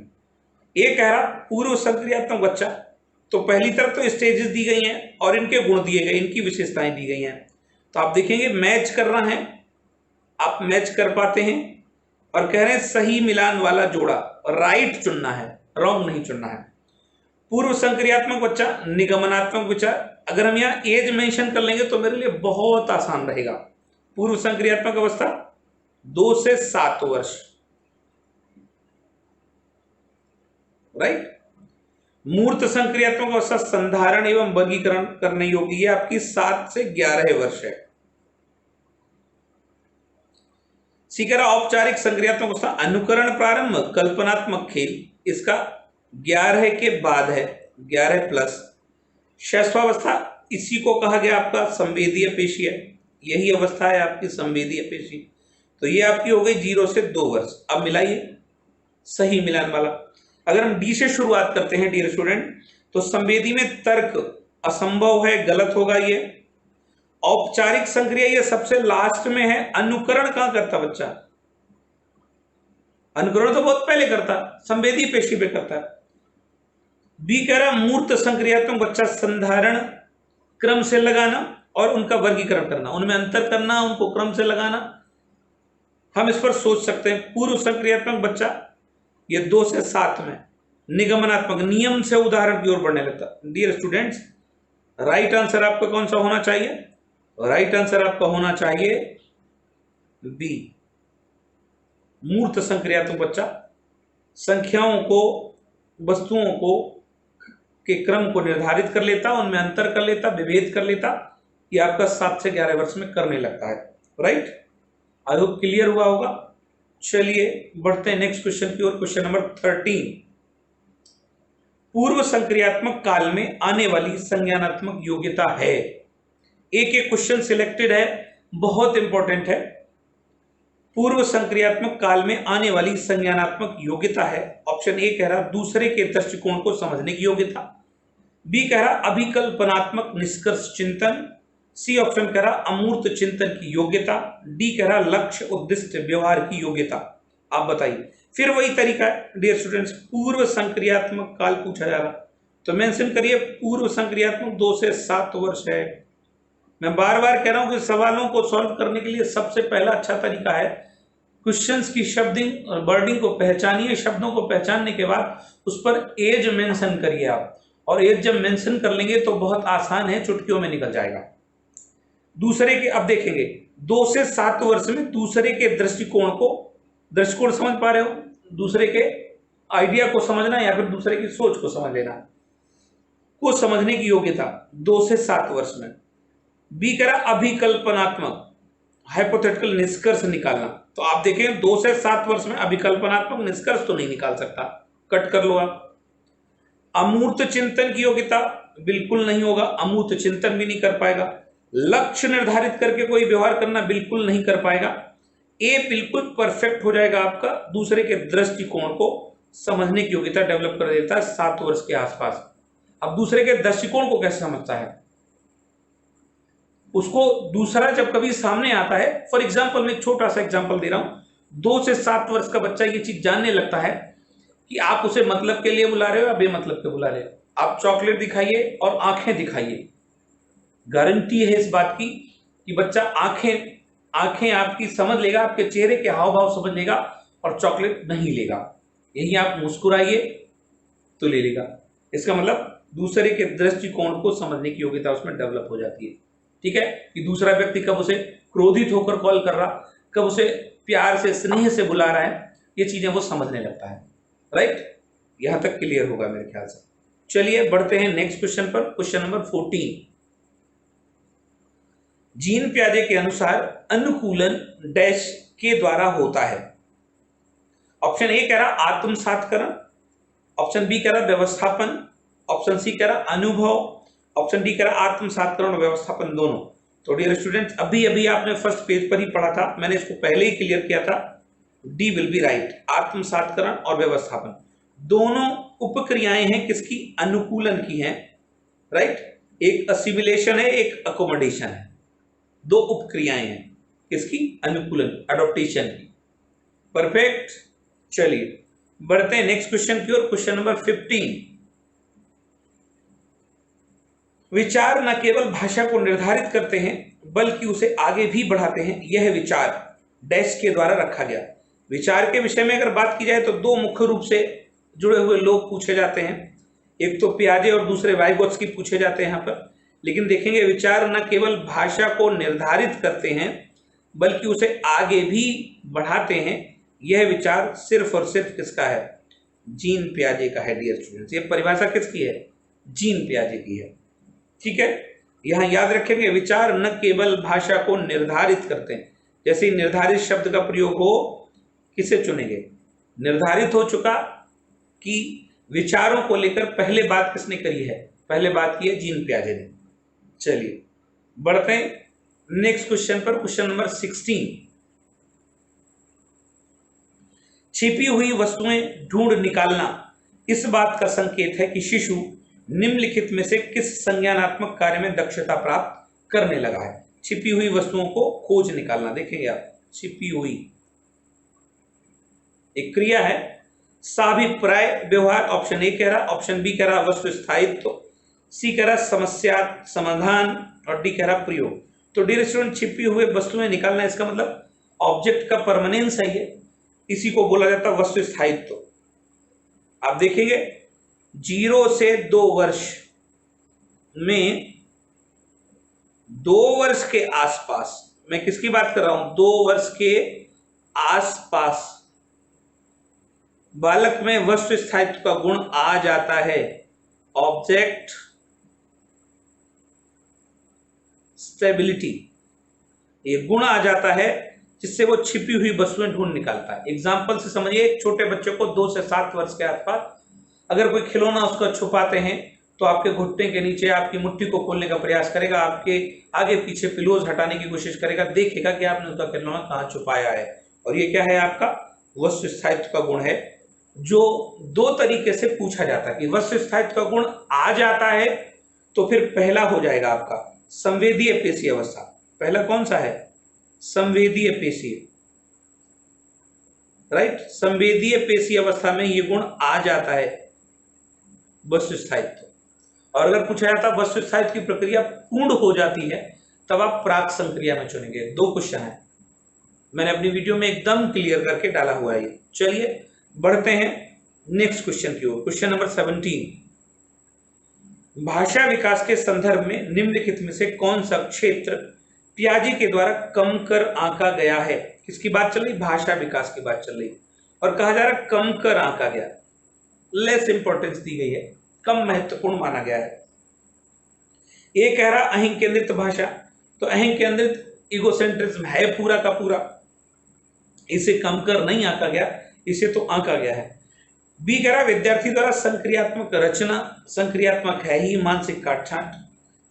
ये कह रहा पूर्व संक्रियात्मक बच्चा, तो पहली तरफ तो स्टेजेस दी गई हैं और इनके गुण दिए गए, इनकी विशेषताएं दी गई हैं, तो आप देखेंगे मैच करना है, आप मैच कर पाते हैं, और कह रहे हैं सही मिलान वाला जोड़ा, राइट चुनना है, रॉन्ग नहीं चुनना है। पूर्व संक्रियात्मक बच्चा, निगमनात्मक विचार, अगर हम यहाँ एज मेंशन कर लेंगे तो मेरे लिए बहुत आसान रहेगा। पूर्व संक्रियात्मक अवस्था 2 से 7 वर्ष, राइट। मूर्त संक्रियात्मक अवस्था संधारण एवं वर्गीकरण करने योग्य, ये आपकी 7 से 11 वर्ष है। सीकरा औपचारिक संक्रियात्मक अवस्था अनुकरण प्रारंभ कल्पनात्मक खेल, इसका 11 के बाद है, 11 प्लस। शैशवावस्था इसी को कहा गया आपका संवेदीय पेशी है, यही अवस्था है आपकी संवेदीय पेशी, तो ये आपकी हो गई 0 से 2 वर्ष। अब मिलाइए सही मिलान वाला। अगर हम डी से शुरुआत करते हैं डियर स्टूडेंट, तो संवेदी में तर्क असंभव है, गलत होगा ये। औपचारिक संक्रिया ये सबसे लास्ट में है। अनुकरण कहां करता बच्चा? अनुकरण तो बहुत पहले करता, संवेदी पेशी पे करता है। बी कह रहा मूर्त संक्रियात्मक बच्चा संधारण क्रम से लगाना और उनका वर्गीकरण करना, उनमें अंतर करना, उनको क्रम से लगाना, हम इस पर सोच सकते हैं। पूर्व संक्रियात्मक बच्चा ये 2 से 7 में, निगमनात्मक नियम से उदाहरण की ओर बढ़ने लगता। डियर स्टूडेंट्स, राइट आंसर आपका कौन सा होना चाहिए? राइट आंसर आपका होना चाहिए बी, मूर्त संक्रियात्मक बच्चा संख्याओं को, वस्तुओं को के क्रम को निर्धारित कर लेता, उनमें अंतर कर लेता, विभेद कर लेता, ये आपका 7 से 11 वर्ष में करने लगता है, राइट। आई होप क्लियर हुआ होगा। चलिए बढ़ते हैं नेक्स्ट क्वेश्चन की ओर, क्वेश्चन नंबर 13। पूर्व संक्रियात्मक काल में आने वाली संज्ञानात्मक योग्यता है। एक क्वेश्चन सिलेक्टेड है, बहुत इंपॉर्टेंट है। पूर्व संक्रियात्मक काल में आने वाली संज्ञानात्मक योग्यता है। ऑप्शन ए कह रहा दूसरे के दृष्टिकोण को समझने की योग्यता। बी कह रहा अभिकल्पनात्मक निष्कर्ष चिंतन। सी ऑप्शन कह रहा अमूर्त चिंतन की योग्यता। डी कह रहा लक्ष्य उद्दिष्ट व्यवहार की योग्यता। आप बताइए। फिर वही तरीका है डियर स्टूडेंट्स, पूर्व संक्रियात्मक काल पूछा जा रहा तो मेंशन करिए पूर्व संक्रियात्मक 2 से 7 वर्ष है। मैं बार बार कह रहा हूं कि सवालों को सॉल्व करने के लिए सबसे पहला अच्छा तरीका है क्वेश्चंस की शब्दिंग और वर्डिंग को पहचानिए। शब्दों को पहचानने के बाद उस पर एज मेंशन करिए आप, और एज जब मेंशन कर लेंगे तो बहुत आसान है, चुटकियों में निकल जाएगा। दूसरे के, अब देखेंगे 2 से 7 वर्ष में दूसरे के दृष्टिकोण समझ पा रहे हो, दूसरे के आइडिया को समझना या फिर दूसरे की सोच को समझ लेना, को समझने की योग्यता 2 से 7 वर्ष में। बी करा अभिकल्पनात्मक हाइपोथेटिकल निष्कर्ष निकालना, तो आप देखें 2 से 7 वर्ष में अभिकल्पनात्मक निष्कर्ष तो नहीं निकाल सकता, कट कर लो आप। अमूर्त चिंतन की योग्यता बिल्कुल नहीं होगा, अमूर्त चिंतन भी नहीं कर पाएगा। लक्ष्य निर्धारित करके कोई व्यवहार करना बिल्कुल नहीं कर पाएगा। ए बिल्कुल परफेक्ट हो जाएगा आपका, दूसरे के दृष्टिकोण को समझने की योग्यता डेवलप कर देता है 7 वर्ष के आसपास। अब दूसरे के दृष्टिकोण को कैसे समझता है, उसको दूसरा जब कभी सामने आता है, फॉर एग्जाम्पल मैं छोटा सा एग्जाम्पल दे रहा हूं, 2 से 7 वर्ष का बच्चा ये चीज जानने लगता है कि आप उसे मतलब के लिए बुला रहे हो या बेमतलब के बुला रहे हो। आप चॉकलेट दिखाइए और आंखें दिखाइए, गारंटी है इस बात की कि बच्चा आंखें आपकी समझ लेगा, आपके चेहरे के हाव भाव समझ लेगा और चॉकलेट नहीं लेगा। यही आप मुस्कुराइए तो ले लेगा। इसका मतलब दूसरे के दृष्टिकोण को समझने की योग्यता उसमें डेवलप हो जाती है। ठीक है, कि दूसरा व्यक्ति कब उसे क्रोधित होकर कॉल कर रहा, कब उसे प्यार से स्नेह से बुला रहा है, ये चीजें वो समझने लगता है। राइट, यहां तक क्लियर होगा मेरे ख्याल से। चलिए बढ़ते हैं नेक्स्ट क्वेश्चन पर, क्वेश्चन नंबर 14। जीन पियाजे के अनुसार अनुकूलन डैश के द्वारा होता है। ऑप्शन ए कह रहा आत्मसातकरण, ऑप्शन बी कह रहा व्यवस्थापन, ऑप्शन सी कह रहा अनुभव, ऑप्शन डी कह रहा आत्मसातकरण और व्यवस्थापन दोनों। तो डियर स्टूडेंट्स, अभी आपने फर्स्ट पेज पर ही पढ़ा था, मैंने इसको पहले ही क्लियर किया था। डी विल बी राइट, आत्मसातकरण और व्यवस्थापन दोनों उपक्रियाएं हैं किसकी, अनुकूलन की हैं। राइट, एक असिमिलेशन है, एक अकोमोडेशन है, दो उपक्रियाएं हैं किसकी, अनुकूलन, एडॉप्टेशन की। परफेक्ट। चलिए बढ़ते हैं नेक्स्ट क्वेश्चन की ओर, क्वेश्चन नंबर 15। विचार न केवल भाषा को निर्धारित करते हैं बल्कि उसे आगे भी बढ़ाते हैं, यह विचार डैश के द्वारा रखा गया। विचार के विषय में अगर बात की जाए तो 2 मुख्य रूप से जुड़े हुए लोग पूछे जाते हैं, एक तो पियाजे और दूसरे वाइगोत्स्की पूछे जाते हैं यहाँ पर। लेकिन देखेंगे विचार न केवल भाषा को निर्धारित करते हैं बल्कि उसे आगे भी बढ़ाते हैं, यह विचार सिर्फ और सिर्फ किसका है, जीन पियाजे का है। डियर स्टूडेंट्स, ये परिभाषा किसकी है, जीन पियाजे की है। ठीक है, यहां याद रखेंगे विचार न केवल भाषा को निर्धारित करते हैं, जैसे ही निर्धारित शब्द का प्रयोग हो किसे चुनेंगे, निर्धारित हो चुका कि विचारों को लेकर पहले बात किसने करी है, पहले बात की है जीन पियाजे ने। चलिए बढ़ते हैं नेक्स्ट क्वेश्चन पर, क्वेश्चन नंबर 16। छिपी हुई वस्तुएं ढूंढ निकालना इस बात का संकेत है कि शिशु निम्नलिखित में से किस संज्ञानात्मक कार्य में दक्षता प्राप्त करने लगा है। छिपी हुई वस्तुओं को खोज निकालना, देखेंगे आप, छिपी हुई एक क्रिया है। साभिप्राय व्यवहार ऑप्शन ए कह रहा, ऑप्शन बी कह रहा वस्तु स्थायित्व, सी कह रहा समस्या समाधान और डी कह रहा प्रयोग। तो डियर स्टूडेंट, छिपी हुए वस्तुएं निकालना, इसका मतलब ऑब्जेक्ट का परमानेंस है ये, इसी को बोला जाता है वस्तु स्थायित्व। आप देखेंगे 0 से 2 वर्ष में, 2 वर्ष के आसपास, मैं किसकी बात कर रहा हूं, 2 वर्ष के आसपास बालक में वस्तु स्थायित्व का गुण आ जाता है, ऑब्जेक्ट स्टेबिलिटी, ये गुण आ जाता है जिससे वो छिपी हुई वस्तुएं ढूंढ निकालता है। एग्जाम्पल से समझिए, एक छोटे बच्चे को 2 से 7 वर्ष के आसपास अगर कोई खिलौना उसका छुपाते हैं तो आपके घुटने के नीचे आपकी मुट्ठी को खोलने का प्रयास करेगा, आपके आगे पीछे पिलोज हटाने की कोशिश करेगा, देखेगा कि आपने उसका खिलौना कहाँ छुपाया है, और ये क्या है आपका वस्तु स्थायित्व का गुण है, जो दो तरीके से पूछा जाता है कि वस्तु स्थायित्व का गुण आ जाता है तो फिर पहला हो जाएगा आपका संवेदीय पेशीय अवस्था। पहला कौन सा है? संवेदीय पेशीय, राइट। संवेदीय पेशीय अवस्था में ये गुण आ जाता है वस्तु स्थायित्व। और अगर पूछा जाता वस्तु स्थायित्व की प्रक्रिया पूर्ण हो जाती है तब आप प्राक संक्रिया में चुनेंगे। दो क्वेश्चन है, मैंने अपनी वीडियो में एकदम क्लियर करके डाला हुआ है। चलिए बढ़ते हैं नेक्स्ट क्वेश्चन की ओर। क्वेश्चन नंबर 17, भाषा विकास के संदर्भ में निम्नलिखित में से कौन सा क्षेत्र पियाजे के द्वारा कम कर आंका गया है? किसकी बात चल रही? भाषा विकास की बात चल रही, और कहा जा रहा कम कर आंका गया, लेस इंपॉर्टेंस दी गई है, कम महत्वपूर्ण माना गया है। ये कह रहा अहिं केंद्रित भाषा, तो अहिं केंद्रित इगोसेंट्रिज्म है पूरा का पूरा, इसे कम कर नहीं आंका गया, इसे तो आंका गया है। बी कह रहा विद्यार्थी द्वारा संक्रियात्मक रचना, संक्रियात्मक है ही मानसिक काटछांट।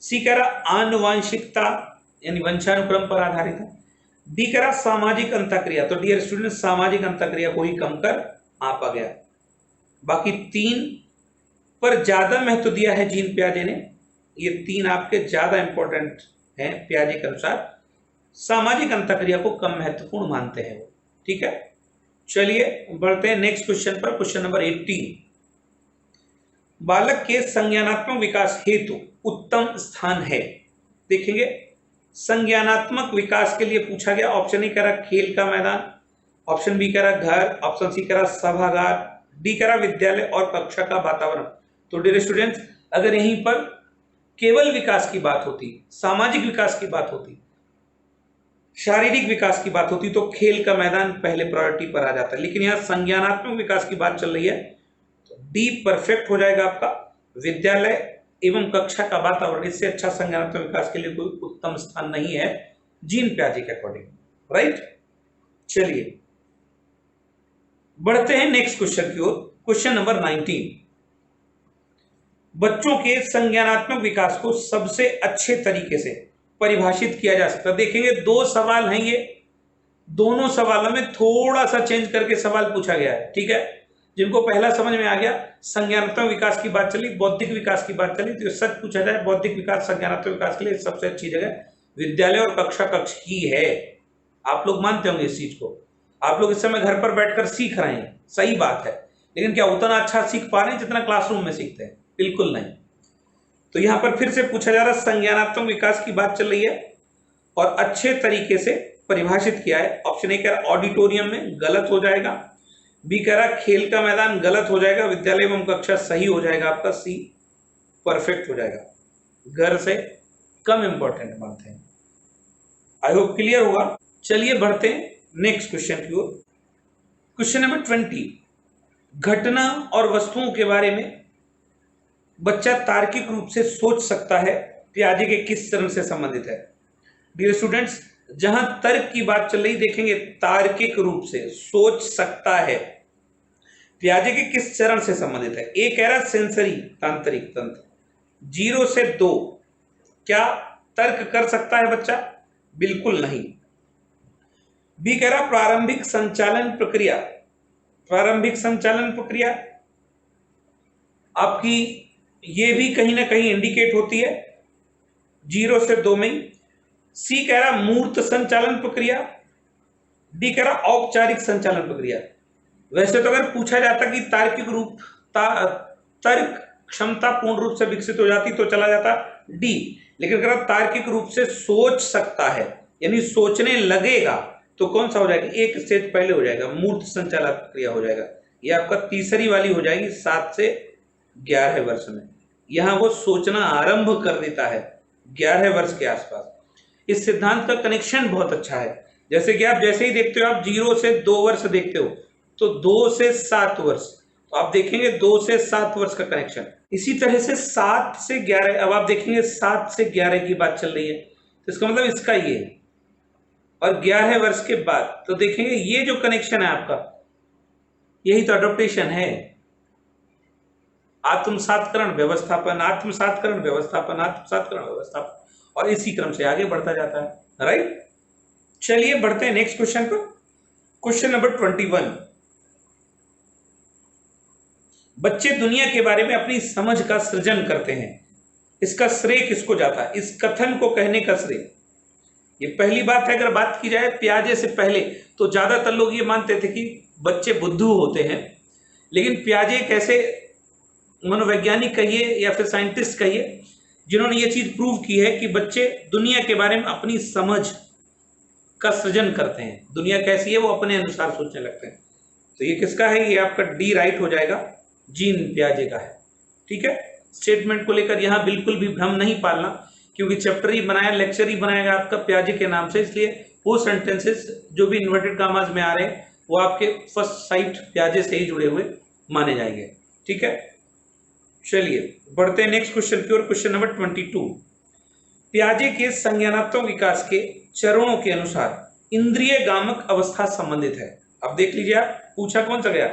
सी कह रहा आनुवांशिकता यानी वंशानुक्रम पर आधारित है। डी कह रहा सामाजिक अंतःक्रिया, तो डियर स्टूडेंट सामाजिक अंतःक्रिया को ही कम कर आंका गया। बाकी तीन पर ज्यादा महत्व दिया है जीन पियाजे ने, ये तीन आपके ज्यादा इंपॉर्टेंट हैं पियाजे के अनुसार। सामाजिक अंतःक्रिया को कम महत्वपूर्ण मानते हैं वो, ठीक है। चलिए बढ़ते हैं नेक्स्ट क्वेश्चन पर। क्वेश्चन नंबर 18, बालक के संज्ञानात्मक विकास हेतु उत्तम स्थान है। देखेंगे संज्ञानात्मक विकास के लिए पूछा गया। ऑप्शन ए कह रहा खेल का मैदान, ऑप्शन बी कह रहा घर, ऑप्शन सी कह रहा सभागार, डी कह रहा विद्यालय और कक्षा का वातावरण। तो डियर स्टूडेंट्स अगर यहीं पर केवल विकास की बात होती, सामाजिक विकास की बात होती, शारीरिक विकास की बात होती तो खेल का मैदान पहले प्रायोरिटी पर आ जाता है, लेकिन यहां संज्ञानात्मक विकास की बात चल रही है तो डी परफेक्ट हो जाएगा आपका, विद्यालय एवं कक्षा का वातावरण। इससे अच्छा संज्ञानात्मक विकास के लिए कोई उत्तम स्थान नहीं है जीन पियाजे के अकॉर्डिंग, राइट। चलिए बढ़ते हैं नेक्स्ट क्वेश्चन की ओर। क्वेश्चन नंबर 19, बच्चों के संज्ञानात्मक विकास को सबसे अच्छे तरीके से परिभाषित किया जा सकता है। देखेंगे दो सवाल हैं ये, दोनों सवालों में थोड़ा सा चेंज करके सवाल पूछा गया है, ठीक है। जिनको पहला समझ में आ गया, संज्ञानात्मक विकास की बात चली, बौद्धिक विकास की बात चली, तो सच पूछा जाए बौद्धिक विकास संज्ञानात्मक विकास के लिए सबसे अच्छी जगह विद्यालय और कक्षा कक्ष ही है। आप लोग मानते होंगे इस चीज को, आप लोग इस समय घर पर बैठकर सीख रहे हैं, सही बात है, लेकिन क्या उतना अच्छा सीख पा रहे हैं जितना क्लासरूम में सीखते हैं? बिल्कुल नहीं। तो यहां पर फिर से पूछा जा रहा है संज्ञानात्मक विकास की बात चल रही है और अच्छे तरीके से परिभाषित किया है। ऑप्शन ए कह रहा ऑडिटोरियम में, गलत हो जाएगा। बी कह रहा खेल का मैदान, गलत हो जाएगा। विद्यालय एवं कक्षा सही हो जाएगा आपका, सी परफेक्ट हो जाएगा। घर से कम इंपॉर्टेंट मानते हैं। आई होप क्लियर होगा। चलिए बढ़ते हैं नेक्स्ट क्वेश्चन की ओर। क्वेश्चन नंबर 20, घटना और वस्तुओं के बारे में बच्चा तार्किक रूप से सोच सकता है, पियाजे के किस चरण से संबंधित है? डियर स्टूडेंट्स जहां तर्क की बात चल रही, देखेंगे तार्किक रूप से सोच सकता है, पियाजे के किस चरण से संबंधित है? ए कह रहा सेंसरी तांत्रिक तंत्र, 0 से 2, क्या तर्क कर सकता है बच्चा? बिल्कुल नहीं। बी कह रहा प्रारंभिक संचालन प्रक्रिया, प्रारंभिक संचालन प्रक्रिया आपकी ये भी कहीं ना कहीं इंडिकेट होती है 0 से 2 में। सी कह रहा मूर्त संचालन प्रक्रिया, डी कह रहा औपचारिक संचालन प्रक्रिया। वैसे तो अगर पूछा जाता कि तार्किक रूप तर्क क्षमता पूर्ण रूप से विकसित हो जाती तो चला जाता डी, लेकिन अगर तार्किक रूप से सोच सकता है यानी सोचने लगेगा तो कौन सा हो जाएगा? एक स्टेज पहले हो जाएगा, मूर्त संचालन प्रक्रिया हो जाएगा। ये आपका तीसरी वाली हो जाएगी 7 से 11 वर्ष में। यहां वो सोचना आरंभ कर देता है 11 वर्ष के आसपास। इस सिद्धांत का कनेक्शन बहुत अच्छा है, जैसे कि आप जैसे ही देखते हो, आप 0 से 2 वर्ष देखते हो तो 2 से 7 वर्ष, तो आप देखेंगे 2 से 7 वर्ष का कनेक्शन। इसी तरह से 7 से 11, अब आप देखेंगे 7 से 11 की बात चल रही है तो इसका मतलब इसका ये है, और 11 वर्ष के बाद तो देखेंगे ये जो कनेक्शन है आपका, यही तो अडॉप्टेशन है। आत्मसात्करण व्यवस्थापन, आत्मसात्करण व्यवस्थापन, आत्मसात्करण व्यवस्थापन, और इसी क्रम से आगे बढ़ता जाता है, राइट। चलिए बढ़ते हैं नेक्स्ट क्वेश्चन पर। क्वेश्चन नंबर 21, बच्चे दुनिया के बारे में अपनी समझ का सृजन करते हैं, इसका श्रेय किसको जाता है? इस कथन को कहने का श्रेय, ये पहली बात है। अगर बात की जाए पियाजे से पहले तो ज्यादातर लोग ये मानते थे कि बच्चे बुद्धू होते हैं, लेकिन पियाजे एक ऐसे मनोवैज्ञानिक कहिए या फिर साइंटिस्ट कहिए जिन्होंने ये चीज प्रूव की है कि बच्चे दुनिया के बारे में अपनी समझ का सृजन करते हैं। दुनिया कैसी है वो अपने अनुसार सोचने लगते हैं। तो ये किसका है? ये आपका डी राइट हो जाएगा, जीन पियाजे का है। ठीक है, स्टेटमेंट को लेकर यहां बिल्कुल भी भ्रम नहीं पालना, क्योंकि चैप्टर ही बनाया, लेक्चर ही बनाएगा आपका पियाजे के नाम से, इसलिए वो सेंटेंसेस जो भी इन्वर्टेड कामाज में आ रहे हैं वो आपके फर्स्ट साइट पियाजे से ही जुड़े हुए माने जाएंगे। ठीक है, चलिए बढ़ते हैं नेक्स्ट क्वेश्चन की ओर। क्वेश्चन नंबर 22, पियाजे के संज्ञानात्मक विकास के चरणों के अनुसार इंद्रिय गामक अवस्था संबंधित है। अब देख लीजिए, आप पूछा कौन सा गया?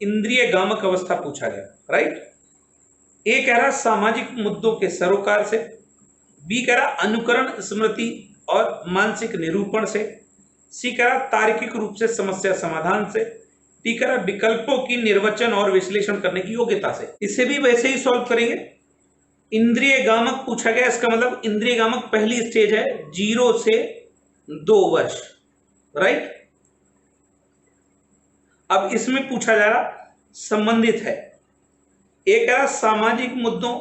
इंद्रिय गामक अवस्था पूछा गया, राइट। ए कह रहा सामाजिक मुद्दों के सरोकार से, बी कह रहा अनुकरण, स्मृति और मानसिक निरूपण से, सी कह रहा तार्किक रूप से समस्या समाधान से, डी कह रहा विकल्पों की निर्वचन और विश्लेषण करने की योग्यता से। इसे भी वैसे ही सॉल्व करेंगे। इंद्रिय गामक पूछा गया, इसका मतलब इंद्रिय गामक पहली स्टेज है 0 से 2 वर्ष, राइट। अब इसमें पूछा जा रहा संबंधित है, एक कह रहा सामाजिक मुद्दों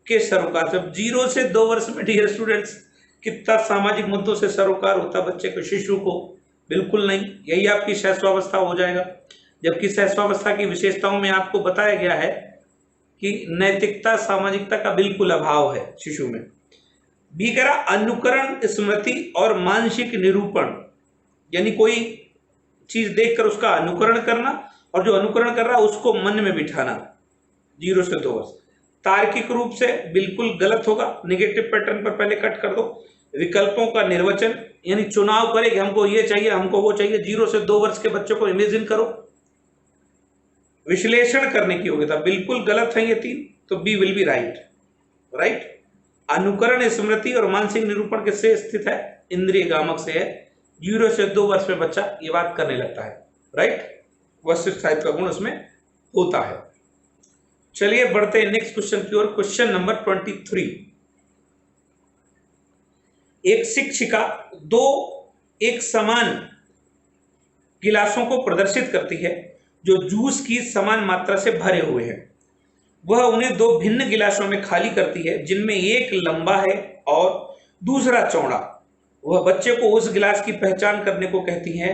के सरोकार से। 0 से 2 वर्ष में डियर स्टूडेंट्स कितना सामाजिक मुद्दों से सरोकार होता बच्चे को, शिशु को? बिल्कुल नहीं, यही आपकी शैशवावस्था हो जाएगा। जबकि शैशवावस्था की विशेषताओं में आपको बताया गया है कि नैतिकता, सामाजिकता का बिल्कुल अभाव है शिशु में। बी कह रहा अनुकरण, स्मृति और मानसिक निरूपण, यानी कोई चीज देखकर उसका अनुकरण करना और जो अनुकरण कर रहा है उसको मन में बिठाना, 0 से 2 वर्ष। तार्किक रूप से बिल्कुल गलत होगा, निगेटिव पैटर्न पर पहले कट कर दो। विकल्पों का निर्वचन, यानी चुनाव करे कि हमको ये चाहिए, हमको वो चाहिए। 0 से 2 वर्ष के बच्चों को इमेजिन करो। विश्लेषण करने की योग्यता, बिल्कुल गलत है ये 3, तो B will be right, right. अनुकरण, स्मृति और मानसिक निरूपण किससे स्थित है? इंद्रिय गामक से है। 0 से 2 वर्ष में बच्चा ये बात करने लगता है, राइट। वस्तु स्थायित्व का गुण उसमें होता है। चलिए बढ़ते हैं नेक्स्ट क्वेश्चन की ओर। क्वेश्चन नंबर 23, एक शिक्षिका 2 एक समान गिलासों को प्रदर्शित करती है जो जूस की समान मात्रा से भरे हुए हैं। वह उन्हें 2 भिन्न गिलासों में खाली करती है, जिनमें एक लंबा है और दूसरा चौड़ा। वह बच्चे को उस गिलास की पहचान करने को कहती है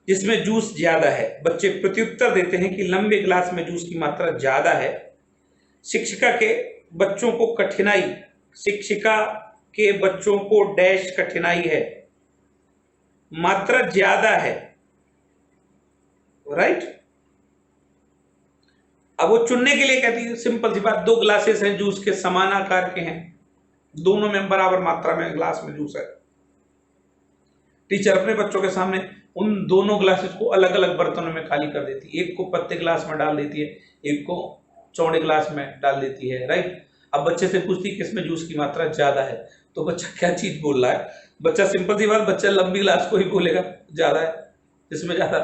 जिसमें जूस ज्यादा है। बच्चे प्रत्युत्तर देते हैं कि लंबे गिलास में जूस की मात्रा ज्यादा है। शिक्षिका के बच्चों को डैश कठिनाई है, मात्रा ज्यादा है, राइट। अब वो चुनने के लिए कहती है, सिंपल सी बात, 2 ग्लासेस हैं जूस के, समान आकार के हैं, दोनों में बराबर मात्रा में ग्लास में जूस है। टीचर अपने बच्चों के सामने उन दोनों ग्लासेस को अलग अलग बर्तनों में खाली कर देती है। एक को पत्ते ग्लास में डाल देती है, एक को चौड़े ग्लास में डाल देती है, राइट। अब बच्चे से पूछती है किसमें जूस की मात्रा ज्यादा है, तो बच्चा क्या चीज बोल रहा है? बच्चा सिंपल सी बात, बच्चा लंबी ग्लास को ही बोलेगा ज्यादा है, जिसमें ज्यादा।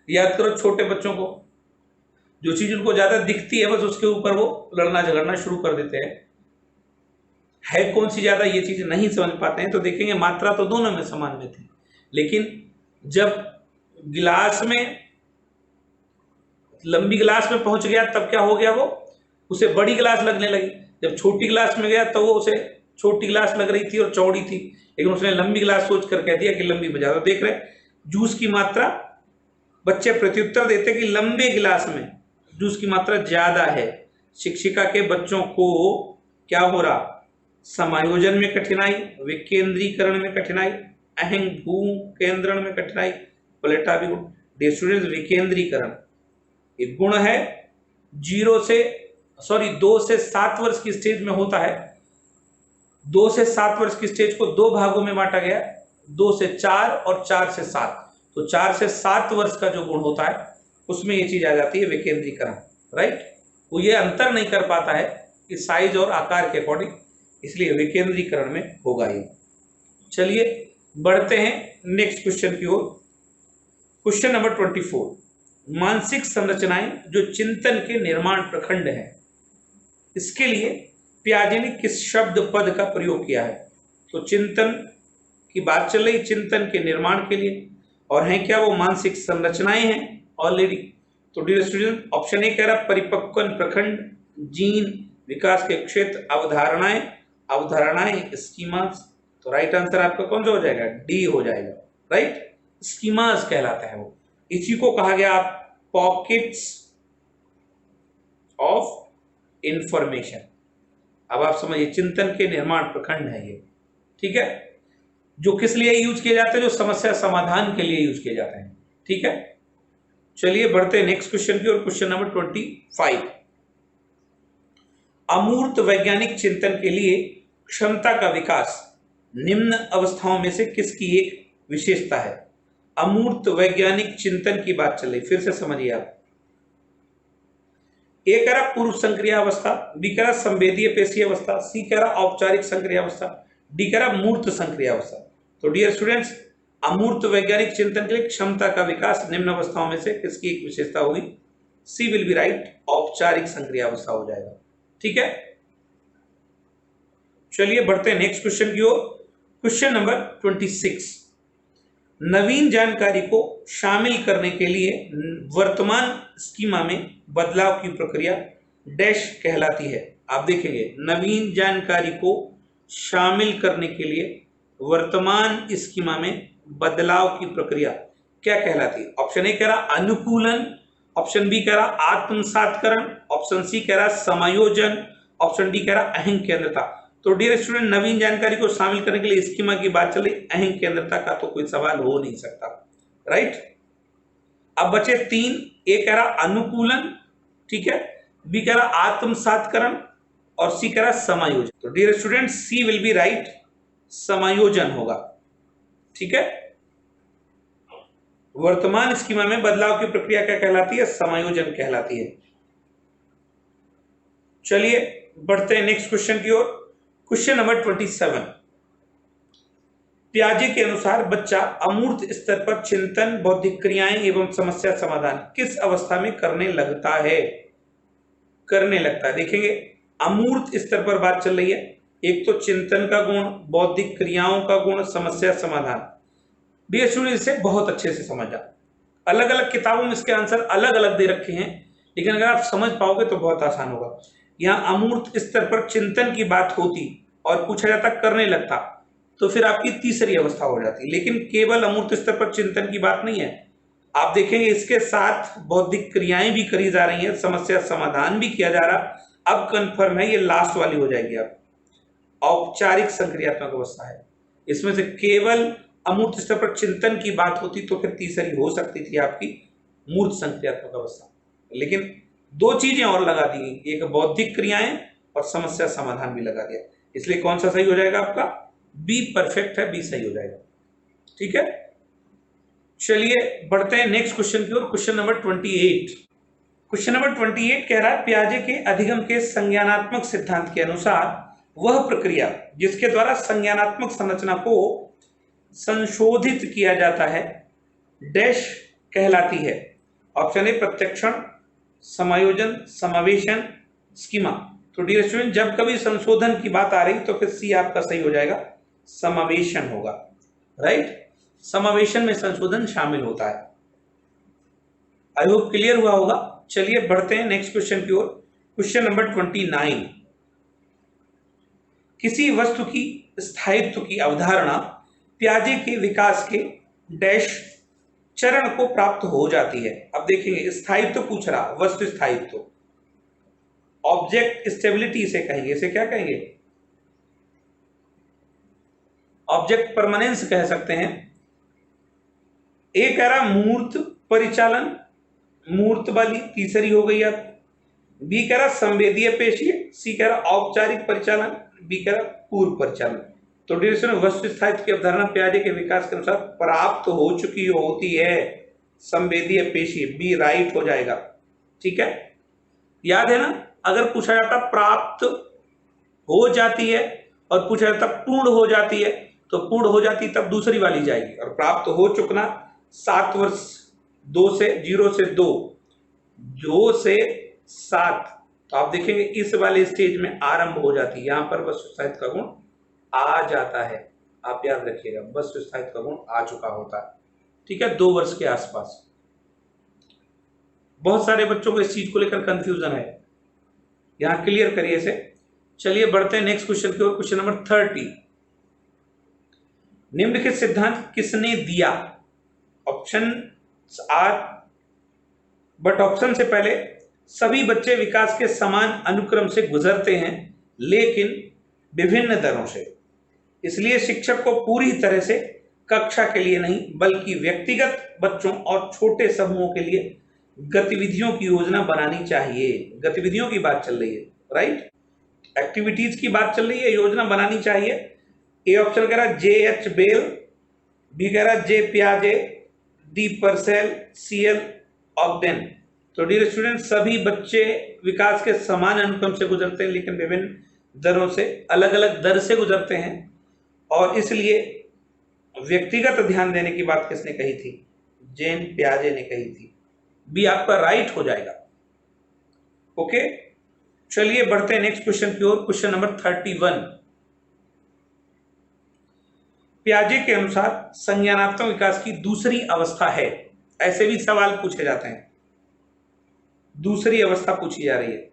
याद करो, छोटे बच्चों को जो चीज उनको ज्यादा दिखती है बस उसके ऊपर वो लड़ना झगड़ना शुरू कर देते हैं। है कौन सी ज्यादा ये चीज नहीं समझ पाते हैं, तो देखेंगे मात्रा तो दोनों में समान में थी, लेकिन जब गिलास में, लंबी गिलास में पहुंच गया तब क्या हो गया, वो उसे बड़ी गिलास लगने लगी। जब छोटी गिलास में गया तो वो उसे छोटी गिलास लग रही थी और चौड़ी थी, लेकिन उसने लंबी गिलास सोच कर कह दिया कि लंबी में ज्यादा। देख रहे जूस की मात्रा, बच्चे प्रत्युत्तर देते कि लंबे गिलास में जूस की मात्रा ज्यादा है। शिक्षिका के बच्चों को क्या हो रहा? समायोजन में कठिनाई, विकेंद्रीकरण में कठिनाई, अहंग भू केंद्रण में कठिनाई, पलटा भी गुण। डियर स्टूडेंट्स, विकेंद्रीकरण एक गुण है 2 से 7 वर्ष की स्टेज में होता है। 2 से 7 वर्ष की स्टेज को 2 भागों में बांटा गया, 2 से 4 और 4 से 7। तो 4 से 7 वर्ष का जो गुण होता है उसमें ये चीज आ जाती है विकेंद्रीकरण, राइट। वो ये अंतर नहीं कर पाता है कि साइज और आकार के अकॉर्डिंग, इसलिए विकेंद्रीकरण में होगा ये। चलिए बढ़ते हैं नेक्स्ट क्वेश्चन की ओर। क्वेश्चन नंबर 24, मानसिक संरचनाएं जो चिंतन के निर्माण प्रखंड है, इसके लिए पियाजे ने किस शब्द पद का प्रयोग किया है? तो चिंतन की बात चल रही, चिंतन के निर्माण के लिए, और हैं क्या वो? मानसिक संरचनाएं हैं ऑलरेडी। तो डियर स्टूडेंट, ऑप्शन ए कह रहा परिपक्वन प्रखंड, जीन, विकास के क्षेत्र, अवधारणाएं, अवधारणाएं स्कीमास। तो राइट आंसर आपका कौन सा हो जाएगा? डी हो जाएगा, राइट। स्कीमास कहलाता है वो, इसी को कहा गया आप पॉकेट्स ऑफ इंफॉर्मेशन। अब आप समझिए, चिंतन के निर्माण प्रखंड है ये, ठीक है, जो किस लिए यूज किए जाते हैं? जो समस्या समाधान के लिए यूज किए जाते हैं, ठीक है। चलिए बढ़ते हैं नेक्स्ट क्वेश्चन की ओर। क्वेश्चन नंबर 25, अमूर्त वैज्ञानिक चिंतन के लिए क्षमता का विकास निम्न अवस्थाओं में से किसकी एक विशेषता है? अमूर्त वैज्ञानिक चिंतन की बात चल रही, फिर से समझिए आप। ए कह रहा पूर्व संक्रिय अवस्था, बी कह रहा संवेदीय पेशीय अवस्था, सी कह रहा औपचारिक संक्रिय अवस्था, डी कह रहा मूर्त संक्रिय अवस्था। तो डियर स्टूडेंट्स, अमूर्त वैज्ञानिक चिंतन के लिए क्षमता का विकास निम्न अवस्थाओं में से किसकी एक विशेषता होगी? सी विल बी राइट, औपचारिक संक्रिय अवस्था हो जाएगा, ठीक है। चलिए बढ़ते हैं नेक्स्ट क्वेश्चन की ओर। क्वेश्चन नंबर 26, नवीन जानकारी को शामिल करने के लिए वर्तमान स्कीमा में बदलाव की प्रक्रिया डैश कहलाती है। आप देखेंगे, नवीन जानकारी को शामिल करने के लिए वर्तमान स्कीमा में बदलाव की प्रक्रिया क्या कहलाती है? ऑप्शन ए कह रहा अनुकूलन, ऑप्शन बी कह रहा आत्मसातकरण, ऑप्शन सी कह रहा समायोजन, ऑप्शन डी कह रहा अहं केंद्रता। तो डियर स्टूडेंट, नवीन जानकारी को शामिल करने के लिए स्कीमा की बात चली, अहं केंद्रता का तो कोई सवाल हो नहीं सकता, राइट। अब बचे तीन, ए कह रहा अनुकूलन, ठीक है, बी कह रहा आत्मसातकरण और सी कह रहा समायोजन। तो dear student, C will be right, समायोजन होगा, ठीक है। वर्तमान स्कीमा में बदलाव की प्रक्रिया क्या कहलाती है? समायोजन कहलाती है। चलिए बढ़ते हैं नेक्स्ट क्वेश्चन की ओर। क्वेश्चन नंबर 27, पियाजे के अनुसार बच्चा अमूर्त स्तर पर चिंतन, बौद्धिक क्रियाएं एवं समस्या समाधान किस अवस्था में करने लगता है? करने लगता है, देखेंगे अमूर्त स्तर पर बात चल रही है। एक तो चिंतन का गुण, बौद्धिक क्रियाओं का गुण, समस्या समाधान। डियर स्टूडेंट, इसे बहुत अच्छे से समझा। अलग अलग किताबों में इसके आंसर अलग अलग दे रखे हैं, लेकिन अगर आप समझ पाओगे तो बहुत आसान होगा। यहाँ अमूर्त स्तर पर चिंतन की बात होती और पूछा जाता करने लगता, तो फिर आपकी तीसरी अवस्था हो जाती। लेकिन केवल अमूर्त स्तर पर चिंतन की बात नहीं है, आप देखेंगे इसके साथ बौद्धिक क्रियाएं भी करी जा रही हैं, समस्या समाधान भी किया जा रहा। अब कंफर्म है, ये लास्ट वाली हो जाएगी। अब औपचारिक संक्रियात्मक अवस्था है, इसमें से केवल अमूर्त स्तर पर चिंतन की बात होती तो फिर तीसरी हो सकती थी आपकी मूर्त संक्रियात्मक अवस्था। लेकिन दो चीजें और लगा दी गई, एक बौद्धिक क्रियाएं और समस्या समाधान भी लगा दिया, इसलिए कौन सा सही हो जाएगा आपका? बी परफेक्ट है, बी सही हो जाएगा, ठीक है। चलिए बढ़ते हैं नेक्स्ट क्वेश्चन की ओर। क्वेश्चन नंबर 28, क्वेश्चन नंबर 28 कह रहा है पियाजे के अधिगम के संज्ञानात्मक सिद्धांत के अनुसार वह प्रक्रिया जिसके द्वारा संज्ञानात्मक संरचना को संशोधित किया जाता है डैश कहलाती है। ऑप्शन ए प्रत्यक्षण, समायोजन, समावेशन, स्कीमा। तो डियर स्टूडेंट, जब कभी संशोधन की बात आ रही तो फिर सी आपका सही हो जाएगा, समावेशन होगा, राइट। समावेशन में संशोधन शामिल होता है। आई होप क्लियर हुआ होगा। चलिए बढ़ते हैं नेक्स्ट क्वेश्चन की ओर। क्वेश्चन नंबर 29, किसी वस्तु की स्थायित्व की अवधारणा पियाजे के विकास के डैश चरण को प्राप्त हो जाती है। अब देखेंगे, स्थायित्व पूछ रहा, वस्तु स्थायित्व, ऑब्जेक्ट स्टेबिलिटी इसे कहेंगे, इसे क्या कहेंगे? ऑब्जेक्ट परमानेंस कह सकते हैं। ए कह रहा मूर्त परिचालन, मूर्त वाली तीसरी हो गई। अब बी कह रहा संवेदीय पेशीय, सी कह रहा औपचारिक परिचालन, बी कह रहा पूर्व परिचालन। तो डियर वस्तु स्थायित्व की अवधारणा पियाजे के विकास के अनुसार प्राप्त हो चुकी होती है संवेदीय पेशी, बी राइट हो जाएगा, ठीक है। याद है ना, अगर पूछा जाता प्राप्त हो जाती है और पूछा जाता पूर्ण हो जाती है, तो पूर्ण हो जाती तब दूसरी वाली जाएगी, और प्राप्त हो चुकना 7 वर्ष 2 से 0 से 2, 2 से 7, तो आप देखेंगे इस वाले स्टेज में आरंभ हो जाती है, यहां पर वस्तु स्थायित्व का गुण आ जाता है। आप याद रखिएगा वस्तु स्थायित्व का गुण आ चुका होता है, ठीक है, 2 वर्ष के आसपास। बहुत सारे बच्चों को इस चीज को लेकर कंफ्यूजन है, यहां क्लियर करिए इसे। चलिए बढ़ते हैं नेक्स्ट क्वेश्चन की ओर, क्वेश्चन नंबर 30। निम्नलिखित सिद्धांत किसने दिया? ऑप्शन आर, बट ऑप्शन से पहले सभी बच्चे विकास के समान अनुक्रम से गुजरते हैं लेकिन विभिन्न दरों से, इसलिए शिक्षक को पूरी तरह से कक्षा के लिए नहीं बल्कि व्यक्तिगत बच्चों और छोटे समूहों के लिए गतिविधियों की योजना बनानी चाहिए। गतिविधियों की बात चल रही है, राइट, एक्टिविटीज की बात चल रही है, योजना बनानी चाहिए। ए ऑप्शन कह रहा है जे एच बेल, बी कह रहा है जे पियाजे, डी पर्सेल, सी एल ऑग्डेन। तो डियर स्टूडेंट, सभी बच्चे विकास के समान अनुक्रम से गुजरते हैं लेकिन विभिन्न दरों से, अलग अलग दर से गुजरते हैं, और इसलिए व्यक्तिगत ध्यान देने की बात किसने कही थी? जेन पियाजे ने कही थी। बी आपका राइट हो जाएगा। ओके, चलिए बढ़ते हैं नेक्स्ट क्वेश्चन की ओर, क्वेश्चन नंबर 31। पियाजे के अनुसार संज्ञानात्मक विकास की दूसरी अवस्था है, ऐसे भी सवाल पूछे जाते हैं, दूसरी अवस्था पूछी जा रही है।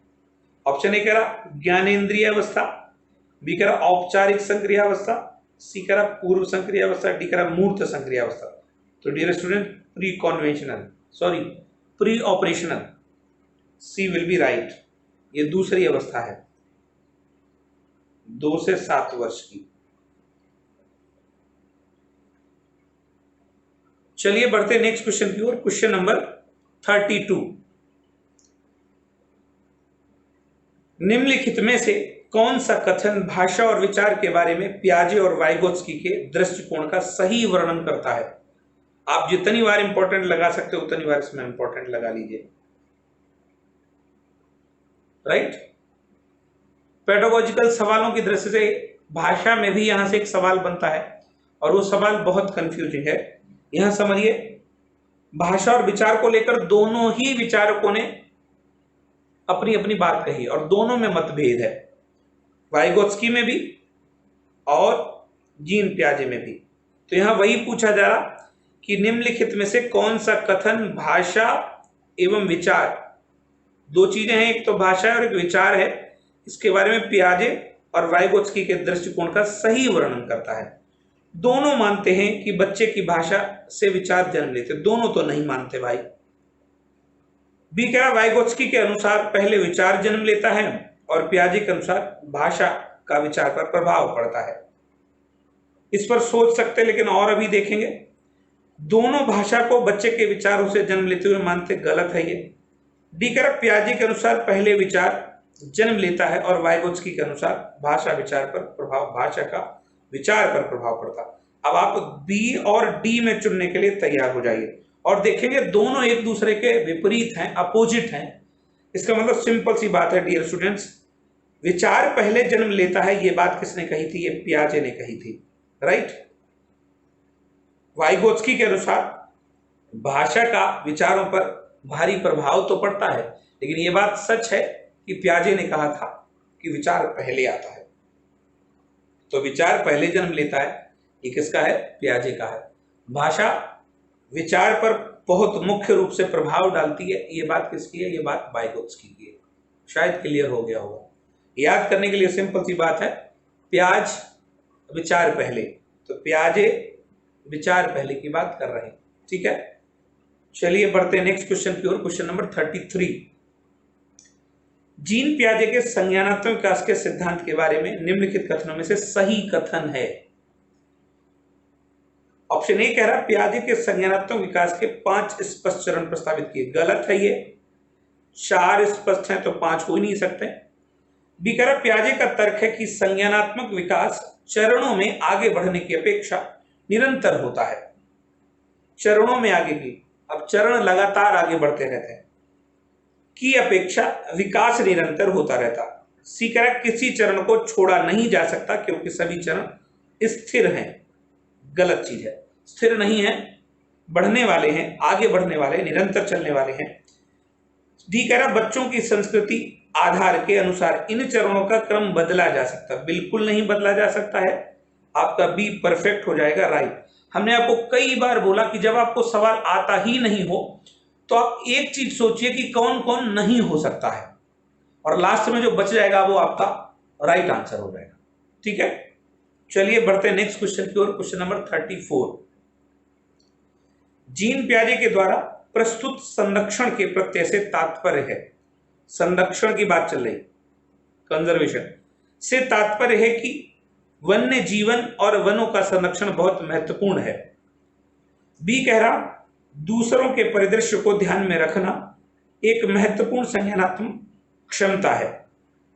ऑप्शन ए कह रहा ज्ञानेन्द्रिय अवस्था, बी कह रहा औपचारिक संक्रिया अवस्था, सी कह रहा पूर्व संक्रिय अवस्था, डी कह रहा मूर्त संक्रिय अवस्था। तो dear student, pre conventional, sorry pre operational, C will be right. ये दूसरी अवस्था है 2 से 7 वर्ष की। चलिए बढ़ते नेक्स्ट क्वेश्चन की ओर, क्वेश्चन नंबर 32। निम्नलिखित में से कौन सा कथन भाषा और विचार के बारे में पियाजे और वाइगोत्स्की के दृष्टिकोण का सही वर्णन करता है? आप जितनी बार इंपॉर्टेंट लगा सकते हो उतनी बार इसमें इंपॉर्टेंट लगा लीजिए, राइट। पेडागोजिकल सवालों की दृष्टि से भाषा में भी यहां से एक सवाल बनता है और वो सवाल बहुत कंफ्यूजिंग है। यहां समझिए, भाषा और विचार को लेकर दोनों ही विचारकों ने अपनी अपनी बात कही और दोनों में मतभेद है, वाइगोत्स्की में भी और जीन पियाजे में भी। तो यहां वही पूछा जा रहा कि निम्नलिखित में से कौन सा कथन भाषा एवं विचार, दो चीजें हैं, एक तो भाषा और एक विचार है, इसके बारे में पियाजे और वाइगोत्स्की के दृष्टिकोण का सही वर्णन करता है। दोनों मानते हैं कि बच्चे की भाषा से विचार जन्म लेते, दोनों तो नहीं मानते भाई। बी कह रहा वाइगोत्स्की के अनुसार पहले विचार जन्म लेता है और पियाजे के अनुसार भाषा का विचार पर प्रभाव पड़ता है। इस पर सोच सकते हैं लेकिन और अभी देखेंगे। दोनों भाषा को बच्चे के विचारों से जन्म लेते हुए मानते, गलत है ये। डी कह रहा पियाजे के अनुसार पहले विचार जन्म लेता है और वाइगोत्स्की के अनुसार भाषा विचार पर प्रभाव, भाषा का विचार पर प्रभाव पड़ता। अब आप बी और डी में चुनने के लिए तैयार हो जाइए और देखेंगे दोनों एक दूसरे के विपरीत हैं, अपोजिट हैं। इसका मतलब सिंपल सी बात है डियर स्टूडेंट्स, विचार पहले जन्म लेता है, ये बात किसने कही थी? ये पियाजे ने कही थी, राइट। वाइगोत्स्की के अनुसार भाषा का विचारों पर भारी प्रभाव तो पड़ता है, लेकिन यह बात सच है कि पियाजे ने कहा था कि विचार पहले आता है। तो विचार पहले जन्म लेता है, ये किसका है? पियाजे का है। भाषा विचार पर बहुत मुख्य रूप से प्रभाव डालती है, ये बात किसकी है? ये बात वाइगोत्स्की की है। शायद क्लियर हो गया होगा। याद करने के लिए सिंपल सी बात है, पियाज विचार पहले, तो पियाजे विचार पहले की बात कर रहे हैं, ठीक है। चलिए बढ़ते हैं नेक्स्ट क्वेश्चन की ओर, क्वेश्चन नंबर 33। जीन पियाजे के संज्ञानात्मक विकास के सिद्धांत के बारे में निम्नलिखित कथनों में से सही कथन है। ऑप्शन ए कह रहा पियाजे के संज्ञानात्मक विकास के 5 स्पष्ट चरण प्रस्तावित किए, गलत है ये। 4 स्पष्ट हैं तो 5 हो ही नहीं सकते। बी कह रहा पियाजे का तर्क है कि संज्ञानात्मक विकास चरणों में आगे बढ़ने की अपेक्षा निरंतर होता है। चरणों में आगे की, अब चरण लगातार आगे बढ़ते रहते हैं, की अपेक्षा विकास निरंतर होता रहता। सी कह रहा किसी चरण को छोड़ा नहीं जा सकता क्योंकि सभी चरण स्थिर हैं, गलत चीज है, स्थिर नहीं है। बढ़ने वाले हैं, आगे बढ़ने वाले, निरंतर चलने वाले हैं। डी कह रहा बच्चों की संस्कृति आधार के अनुसार इन चरणों का क्रम बदला जा सकता है। बिल्कुल नहीं बदला जा सकता है, आपका बी परफेक्ट हो जाएगा, राइट। हमने आपको कई बार बोला कि जब आपको सवाल आता ही नहीं हो तो आप एक चीज सोचिए कि कौन कौन नहीं हो सकता है, और लास्ट में जो बच जाएगा वो आपका राइट आंसर हो जाएगा। ठीक है, चलिए बढ़ते हैं नेक्स्ट क्वेश्चन की ओर। Question number 34। जीन पियाजे के द्वारा प्रस्तुत संरक्षण के प्रत्यय से तात्पर्य है, संरक्षण की बात चल रही, कंजर्वेशन से तात्पर्य है कि वन्य जीवन और वनों का संरक्षण बहुत महत्वपूर्ण है। बी कह रहा दूसरों के परिदृश्य को ध्यान में रखना एक महत्वपूर्ण संज्ञानात्मक क्षमता है।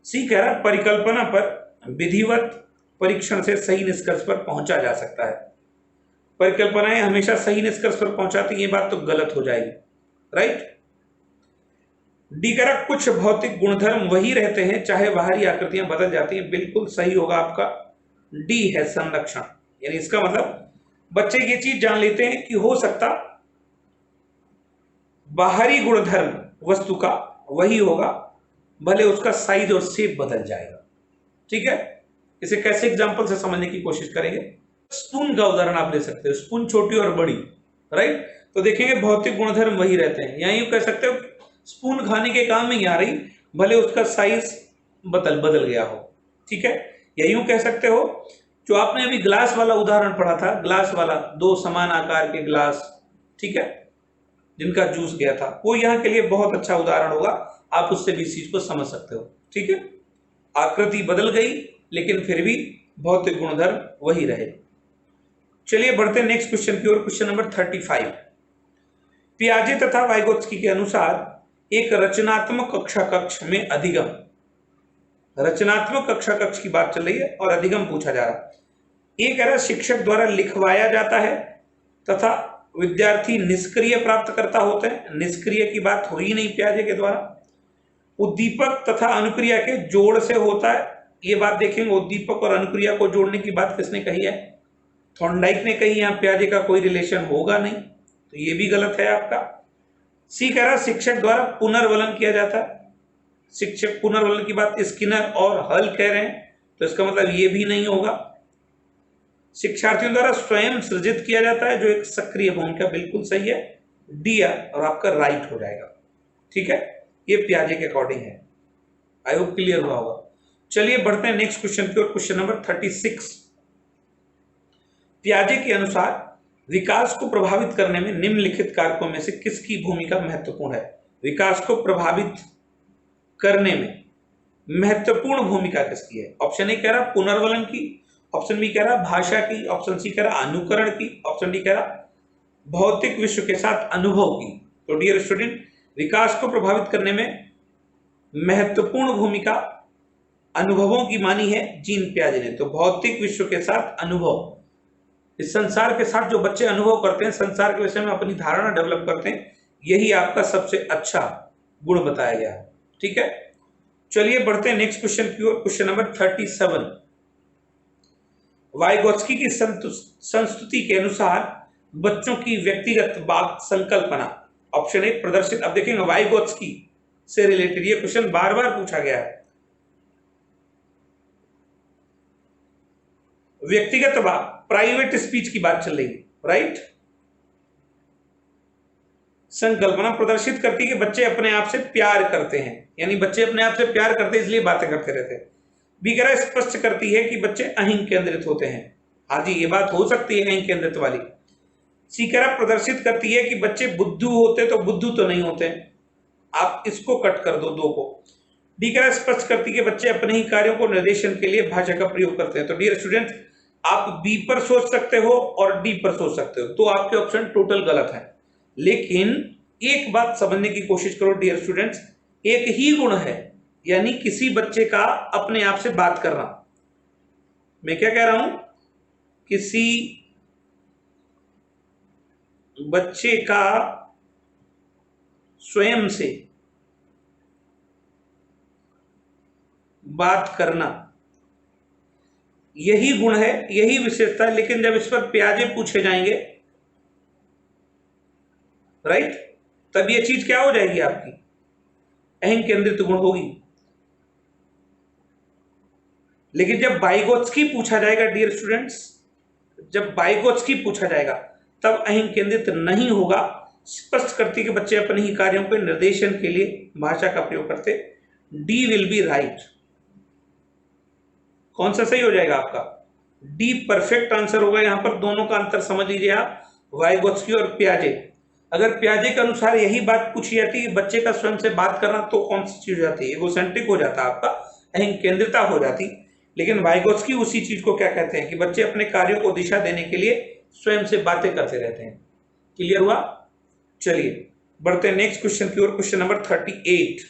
सी कह रहा परिकल्पना पर विधिवत परीक्षण से सही निष्कर्ष पर पहुंचा जा सकता है। परिकल्पनाएं हमेशा सही निष्कर्ष पर पहुंचाती, ये बात तो गलत हो जाएगी, राइट। डी कह रहा कुछ भौतिक गुणधर्म वही रहते हैं चाहे बाहरी आकृतियां बदल जाती हैं। बिल्कुल सही होगा आपका डी है संरक्षण, यानी इसका मतलब बच्चे ये चीज जान लेते हैं कि हो सकता बाहरी गुणधर्म वस्तु का वही होगा, भले उसका साइज और शेप बदल जाएगा। ठीक है, इसे कैसे एग्जांपल से समझने की कोशिश करेंगे। स्पून का उदाहरण आप ले सकते हो, स्पून छोटी और बड़ी, राइट। तो देखेंगे भौतिक गुणधर्म वही रहते हैं, या यूं कह सकते हो स्पून खाने के काम में ही आ रही, भले उसका साइज बदल गया हो। ठीक है, या यूं कह सकते हो जो आपने अभी ग्लास वाला उदाहरण पढ़ा था, ग्लास वाला, दो समान आकार के ग्लास, ठीक है, जिनका जूस गया था, वो यहाँ के लिए बहुत अच्छा उदाहरण होगा। आप उससे भी इस चीज को समझ सकते हो। ठीक है, आकृति बदल गई लेकिन फिर भी भौतिक गुणधर्म वही रहे। चलिए बढ़ते हैं नेक्स्ट क्वेश्चन की ओर। Question number 35। पियाजे तथा वाइगोत्स्की के अनुसार एक रचनात्मक कक्षा कक्ष में अधिगम, रचनात्मक कक्षा कक्ष की बात चल रही है और अधिगम पूछा जा रहा है। एक कह रहा शिक्षक द्वारा लिखवाया जाता है तथा विद्यार्थी निष्क्रिय प्राप्तकर्ता होते हैं। निष्क्रिय की बात हो ही नहीं पियाजे के द्वारा। उद्दीपक तथा अनुक्रिया के जोड़ से होता है, ये बात देखेंगे। उद्दीपक और अनुक्रिया को जोड़ने की बात किसने कही है? थॉर्नडाइक ने कही। यहाँ पियाजे का कोई रिलेशन होगा नहीं, तो ये भी गलत है आपका। सी कह रहा शिक्षक द्वारा पुनर्वलन किया जाता है। शिक्षक पुनर्वलन की बात स्किनर और हल कह रहे हैं, तो इसका मतलब ये भी नहीं होगा। शिक्षार्थियों द्वारा स्वयं सृजित किया जाता है, जो एक सक्रिय भूमिका, बिल्कुल सही है, डी और आपका राइट हो जाएगा। ठीक है, ये पियाजे के अकॉर्डिंग है। आई होप क्लियर हुआ होगा। चलिए बढ़ते हैं नेक्स्ट क्वेश्चन की ओर। Question number 36। पियाजे के अनुसार विकास को प्रभावित करने में निम्नलिखित कारकों में से किसकी भूमिका महत्वपूर्ण है? विकास को प्रभावित करने में महत्वपूर्ण भूमिका किसकी है? ऑप्शन ए कह रहा पुनर्वलन की, ऑप्शन बी कह रहा भाषा की, ऑप्शन सी कह रहा अनुकरण की, ऑप्शन डी कह रहा भौतिक विश्व के साथ अनुभव की। तो डियर स्टूडेंट, विकास को प्रभावित करने में महत्वपूर्ण भूमिका अनुभवों की मानी है जीन पियाजे ने। तो भौतिक विश्व के साथ अनुभव, इस संसार के साथ जो बच्चे अनुभव करते हैं, संसार के विषय में अपनी धारणा डेवलप करते हैं, यही आपका सबसे अच्छा गुण बताया गया है। ठीक है, चलिए बढ़ते हैं नेक्स्ट क्वेश्चन की ओर। Question number 37। वाइगोत्स्की की संस्तुति के अनुसार बच्चों की व्यक्तिगत बात संकल्पना, ऑप्शन ए प्रदर्शित। अब देखेंगे वाइगोत्स्की से रिलेटेड ये क्वेश्चन बार बार पूछा गया है। व्यक्तिगत बात, प्राइवेट स्पीच की बात चल रही है, राइट। संकल्पना प्रदर्शित करती है कि बच्चे अपने आप से प्यार करते हैं, यानी बच्चे अपने आप से प्यार करते हैं इसलिए बातें करते रहते हैं। बी कह रहा है स्पष्ट करती है कि बच्चे अहिं केंद्रित होते हैं। हाँ जी, ये बात हो सकती है अहिं केंद्रित वाली। सी कह रहा प्रदर्शित करती है कि बच्चे बुद्धू होते तो बुद्धू तो नहीं होते। आप इसको कट कर दो, दो को। डी कह रहा स्पष्ट करती है कि बच्चे अपने ही कार्यों को निर्देशन के लिए भाषा का प्रयोग करते हैं। तो डियर स्टूडेंट्स, आप बी पर सोच सकते हो और डी पर सोच सकते हो, तो आपके ऑप्शन टोटल गलत है। लेकिन एक बात समझने की कोशिश करो डियर स्टूडेंट्स, एक ही गुण है, यानी किसी बच्चे का अपने आप से बात करना। मैं क्या कह रहा हूं? किसी बच्चे का स्वयं से बात करना, यही गुण है, यही विशेषता है। लेकिन जब इस पर पियाजे पूछे जाएंगे राइट, तब ये चीज क्या हो जाएगी आपकी, अहं केंद्रित गुण होगी। लेकिन जब वाइगोत्स्की पूछा जाएगा डियर स्टूडेंट्स, जब वाइगोत्स्की पूछा जाएगा तब अहं केंद्रित नहीं होगा। स्पष्ट करती कि बच्चे अपने ही कार्यों के निर्देशन के लिए भाषा का प्रयोग करते। D will be right. कौन सा सही हो जाएगा आपका, डी परफेक्ट आंसर होगा। यहां पर दोनों का अंतर समझ लीजिए आप, वाइगोत्स्की और पियाजे। अगर पियाजे के अनुसार यही बात पूछी जाती है बच्चे का स्वयं से बात करना, तो कौन सी चीज हो जाती है, एगोसेंट्रिक हो जाता आपका, अहं केंद्रिता हो जाती। लेकिन वाइगोत्स्की उसी चीज को क्या कहते हैं कि बच्चे अपने कार्यों को दिशा देने के लिए स्वयं से बातें करते रहते हैं। क्लियर हुआ। चलिए बढ़ते हैं नेक्स्ट क्वेश्चन की ओर। Question number 38।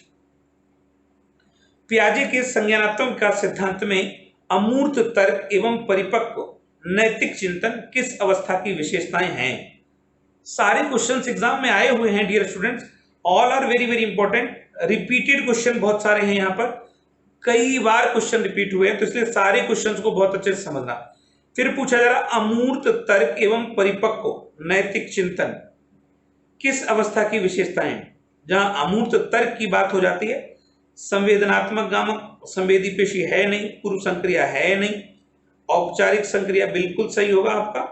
पियाजे के संज्ञानात्मक विकास सिद्धांत में अमूर्त तर्क एवं परिपक्व नैतिक चिंतन किस अवस्था की विशेषताएं हैं। सारे क्वेश्चंस एग्जाम में आए हुए हैं dear students, all are very very important. Repeated question बहुत सारे हैं, यहां पर कई बार क्वेश्चन रिपीट हुए हैं, तो इसलिए सारे क्वेश्चंस को बहुत अच्छे से समझना। फिर पूछा जा रहा अमूर्त तर्क एवं परिपक्व नैतिक चिंतन किस अवस्था की विशेषताएं। जहां अमूर्त तर्क की बात हो जाती है, संवेदनात्मक गामक संवेदी पेशी है नहीं, पूर्व संक्रिया है नहीं, औपचारिक संक्रिया बिल्कुल सही होगा आपका,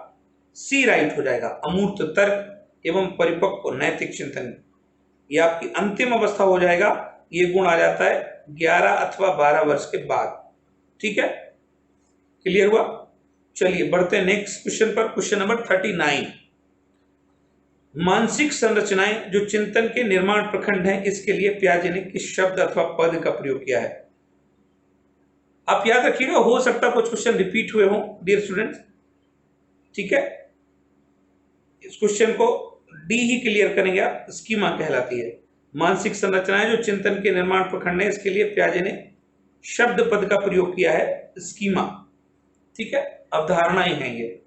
सी राइट हो जाएगा। अमूर्त तर्क एवं परिपक्व नैतिक चिंतन ये आपकी अंतिम अवस्था हो जाएगा। ये गुण आ जाता है 11 अथवा 12 वर्ष के बाद। ठीक है, क्लियर हुआ। चलिए बढ़ते हैं नेक्स्ट क्वेश्चन पर। Question number 39। मानसिक संरचनाएं जो चिंतन के निर्माण प्रखंड हैं, इसके लिए पियाजे ने किस शब्द अथवा पद का प्रयोग किया है। आप याद रखिएगा, हो सकता कुछ क्वेश्चन रिपीट हुए हों डियर स्टूडेंट्स। ठीक है, इस क्वेश्चन को डी ही क्लियर करेंगे आप, स्कीमा कहलाती है। मानसिक संरचनाएं जो चिंतन के निर्माण प्रखंड है, इसके लिए पियाजे ने शब्द पद का प्रयोग किया है, स्कीमा। ठीक है, अवधारणाएं हैं ये।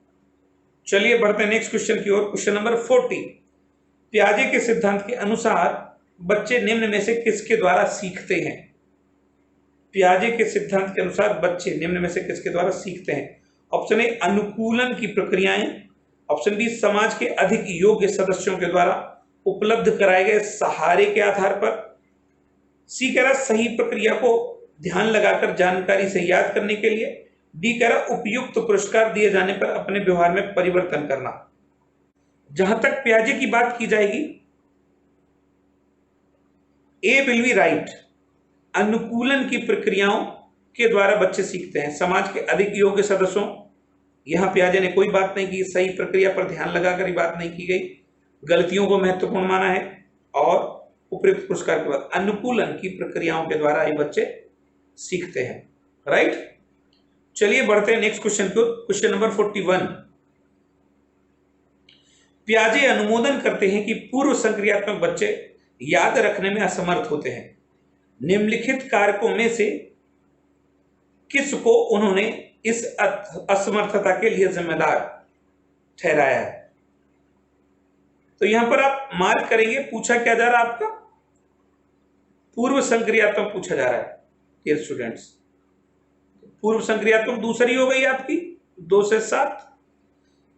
चलिए बढ़ते हैं नेक्स्ट क्वेश्चन की ओर। Question number 40। पियाजे के सिद्धांत के अनुसार बच्चे निम्न में से किसके द्वारा सीखते हैं। पियाजे के सिद्धांत के अनुसार बच्चे निम्न में से किसके द्वारा सीखते हैं। ऑप्शन ए अनुकूलन की प्रक्रियाएं, ऑप्शन बी समाज के अधिक योग्य सदस्यों के द्वारा उपलब्ध कराए गए सहारे के आधार पर, सी कह रहा सही प्रक्रिया को ध्यान लगाकर जानकारी से याद करने के लिए, डी कह रहा उपयुक्त पुरस्कार दिए जाने पर अपने व्यवहार में परिवर्तन करना। जहां तक पियाजे की बात की जाएगी, ए विल बी राइट। अनुकूलन की प्रक्रियाओं के द्वारा बच्चे सीखते हैं, समाज के अधिक योग्य सदस्यों, यहां पियाजे ने कोई बात नहीं की, सही प्रक्रिया पर ध्यान लगाकर ही बात नहीं की गई, गलतियों को महत्वपूर्ण माना है, और उपयुक्त पुरस्कार के बाद अनुकूलन की प्रक्रियाओं के द्वारा ही बच्चे सीखते हैं। राइट, चलिए बढ़ते हैं नेक्स्ट क्वेश्चन को। Question number 41। पियाजे अनुमोदन करते हैं कि पूर्व संक्रियात्मक बच्चे याद रखने में असमर्थ होते हैं। निम्नलिखित कारकों में से किसको उन्होंने इस असमर्थता के लिए जिम्मेदार ठहराया है। तो यहां पर आप मार्क करेंगे, पूछा क्या जा रहा है आपका, पूर्व संक्रियात्मक पूछा जा रहा है डियर स्टूडेंट्स। पूर्व संक्रियात्मक दूसरी हो गई आपकी 2 से 7।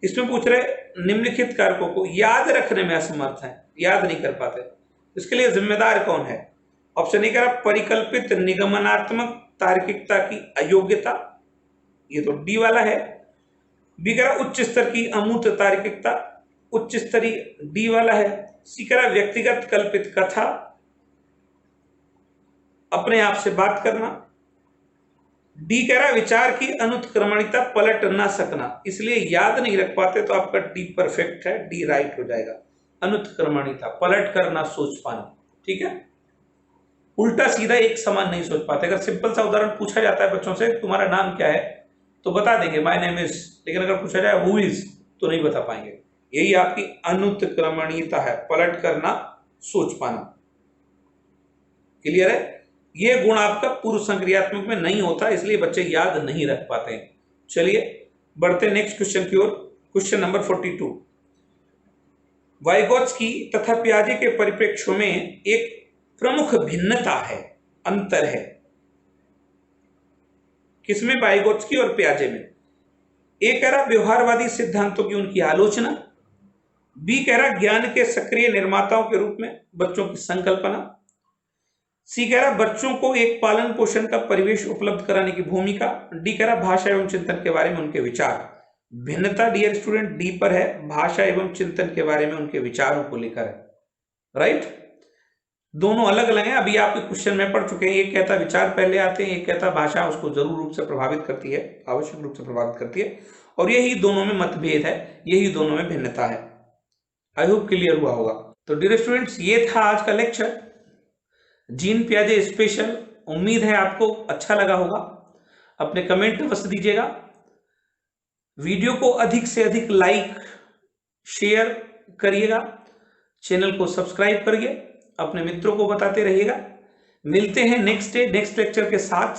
इसमें पूछ रहे निम्नलिखित कारकों को याद रखने में असमर्थ हैं, याद नहीं कर पाते, इसके लिए जिम्मेदार कौन है। ऑप्शन ए कह रहा परिकल्पित निगमनात्मक तार्किकता की अयोग्यता, ये तो डी वाला है। बी कह रहा उच्च स्तर की अमूर्त तार्किकता, उच्च स्तरीय, डी वाला है। सी कह रहा व्यक्तिगत कल्पित कथा, अपने आप से बात करना, डी कह रहा विचार की अनुत्क्रमणिकता, पलट ना सकना, इसलिए याद नहीं रख पाते, तो आपका डी परफेक्ट है, डी राइट हो जाएगा। अनुत्क्रमणिकता, पलट कर ना सोच पाना। ठीक है, उल्टा सीधा एक समान नहीं सोच पाते। अगर सिंपल सा उदाहरण पूछा जाता है बच्चों से, तुम्हारा नाम क्या है, तो बता देंगे माय नेम इज, लेकिन अगर पूछा जाए हु इज, तो नहीं बता पाएंगे। यही आपकी अनुत्क्रमणीयता है, पलट करना सोच पाना। क्लियर है, ये गुण आपका पूर्व संक्रियात्मक में नहीं होता, इसलिए बच्चे याद नहीं रख पाते हैं। चलिए बढ़ते नेक्स्ट क्वेश्चन की ओर। Question number 42। वाइगोत्स्की तथा पियाजे के परिप्रेक्ष्य में एक प्रमुख भिन्नता है, अंतर है। किसमें, वाइगोत्स्की और पियाजे में। एक कह रहा व्यवहारवादी सिद्धांतों की उनकी आलोचना, बी कह रहा ज्ञान के सक्रिय निर्माताओं के रूप में बच्चों की संकल्पना। सी कह रहा बच्चों को एक पालन पोषण का परिवेश उपलब्ध कराने की भूमिका। डी कह रहा भाषा एवं चिंतन के बारे में उनके विचार। भिन्नता डियर स्टूडेंट डी पर है, भाषा एवं चिंतन के बारे में उनके विचारों को लेकर है। राइट, दोनों अलग अलग हैं। अभी आपके क्वेश्चन में पढ़ चुके हैं, एक कहता विचार पहले आते हैं, एक कहता भाषा उसको जरूर रूप से प्रभावित करती है, आवश्यक रूप से प्रभावित करती है, और यही दोनों में मतभेद है, यही दोनों में भिन्नता है। आई होप क्लियर हुआ होगा। तो डियर स्टूडेंट्स, ये था आज का लेक्चर जीन पियाजे स्पेशल। उम्मीद है आपको अच्छा लगा होगा। अपने कमेंट अवश्य दीजिएगा। वीडियो को अधिक से अधिक लाइक शेयर करिएगा, चैनल को सब्सक्राइब करिए, अपने मित्रों को बताते रहिएगा। मिलते हैं नेक्स्ट डे नेक्स्ट लेक्चर के साथ।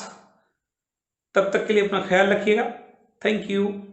तब तक के लिए अपना ख्याल रखिएगा। Thank you.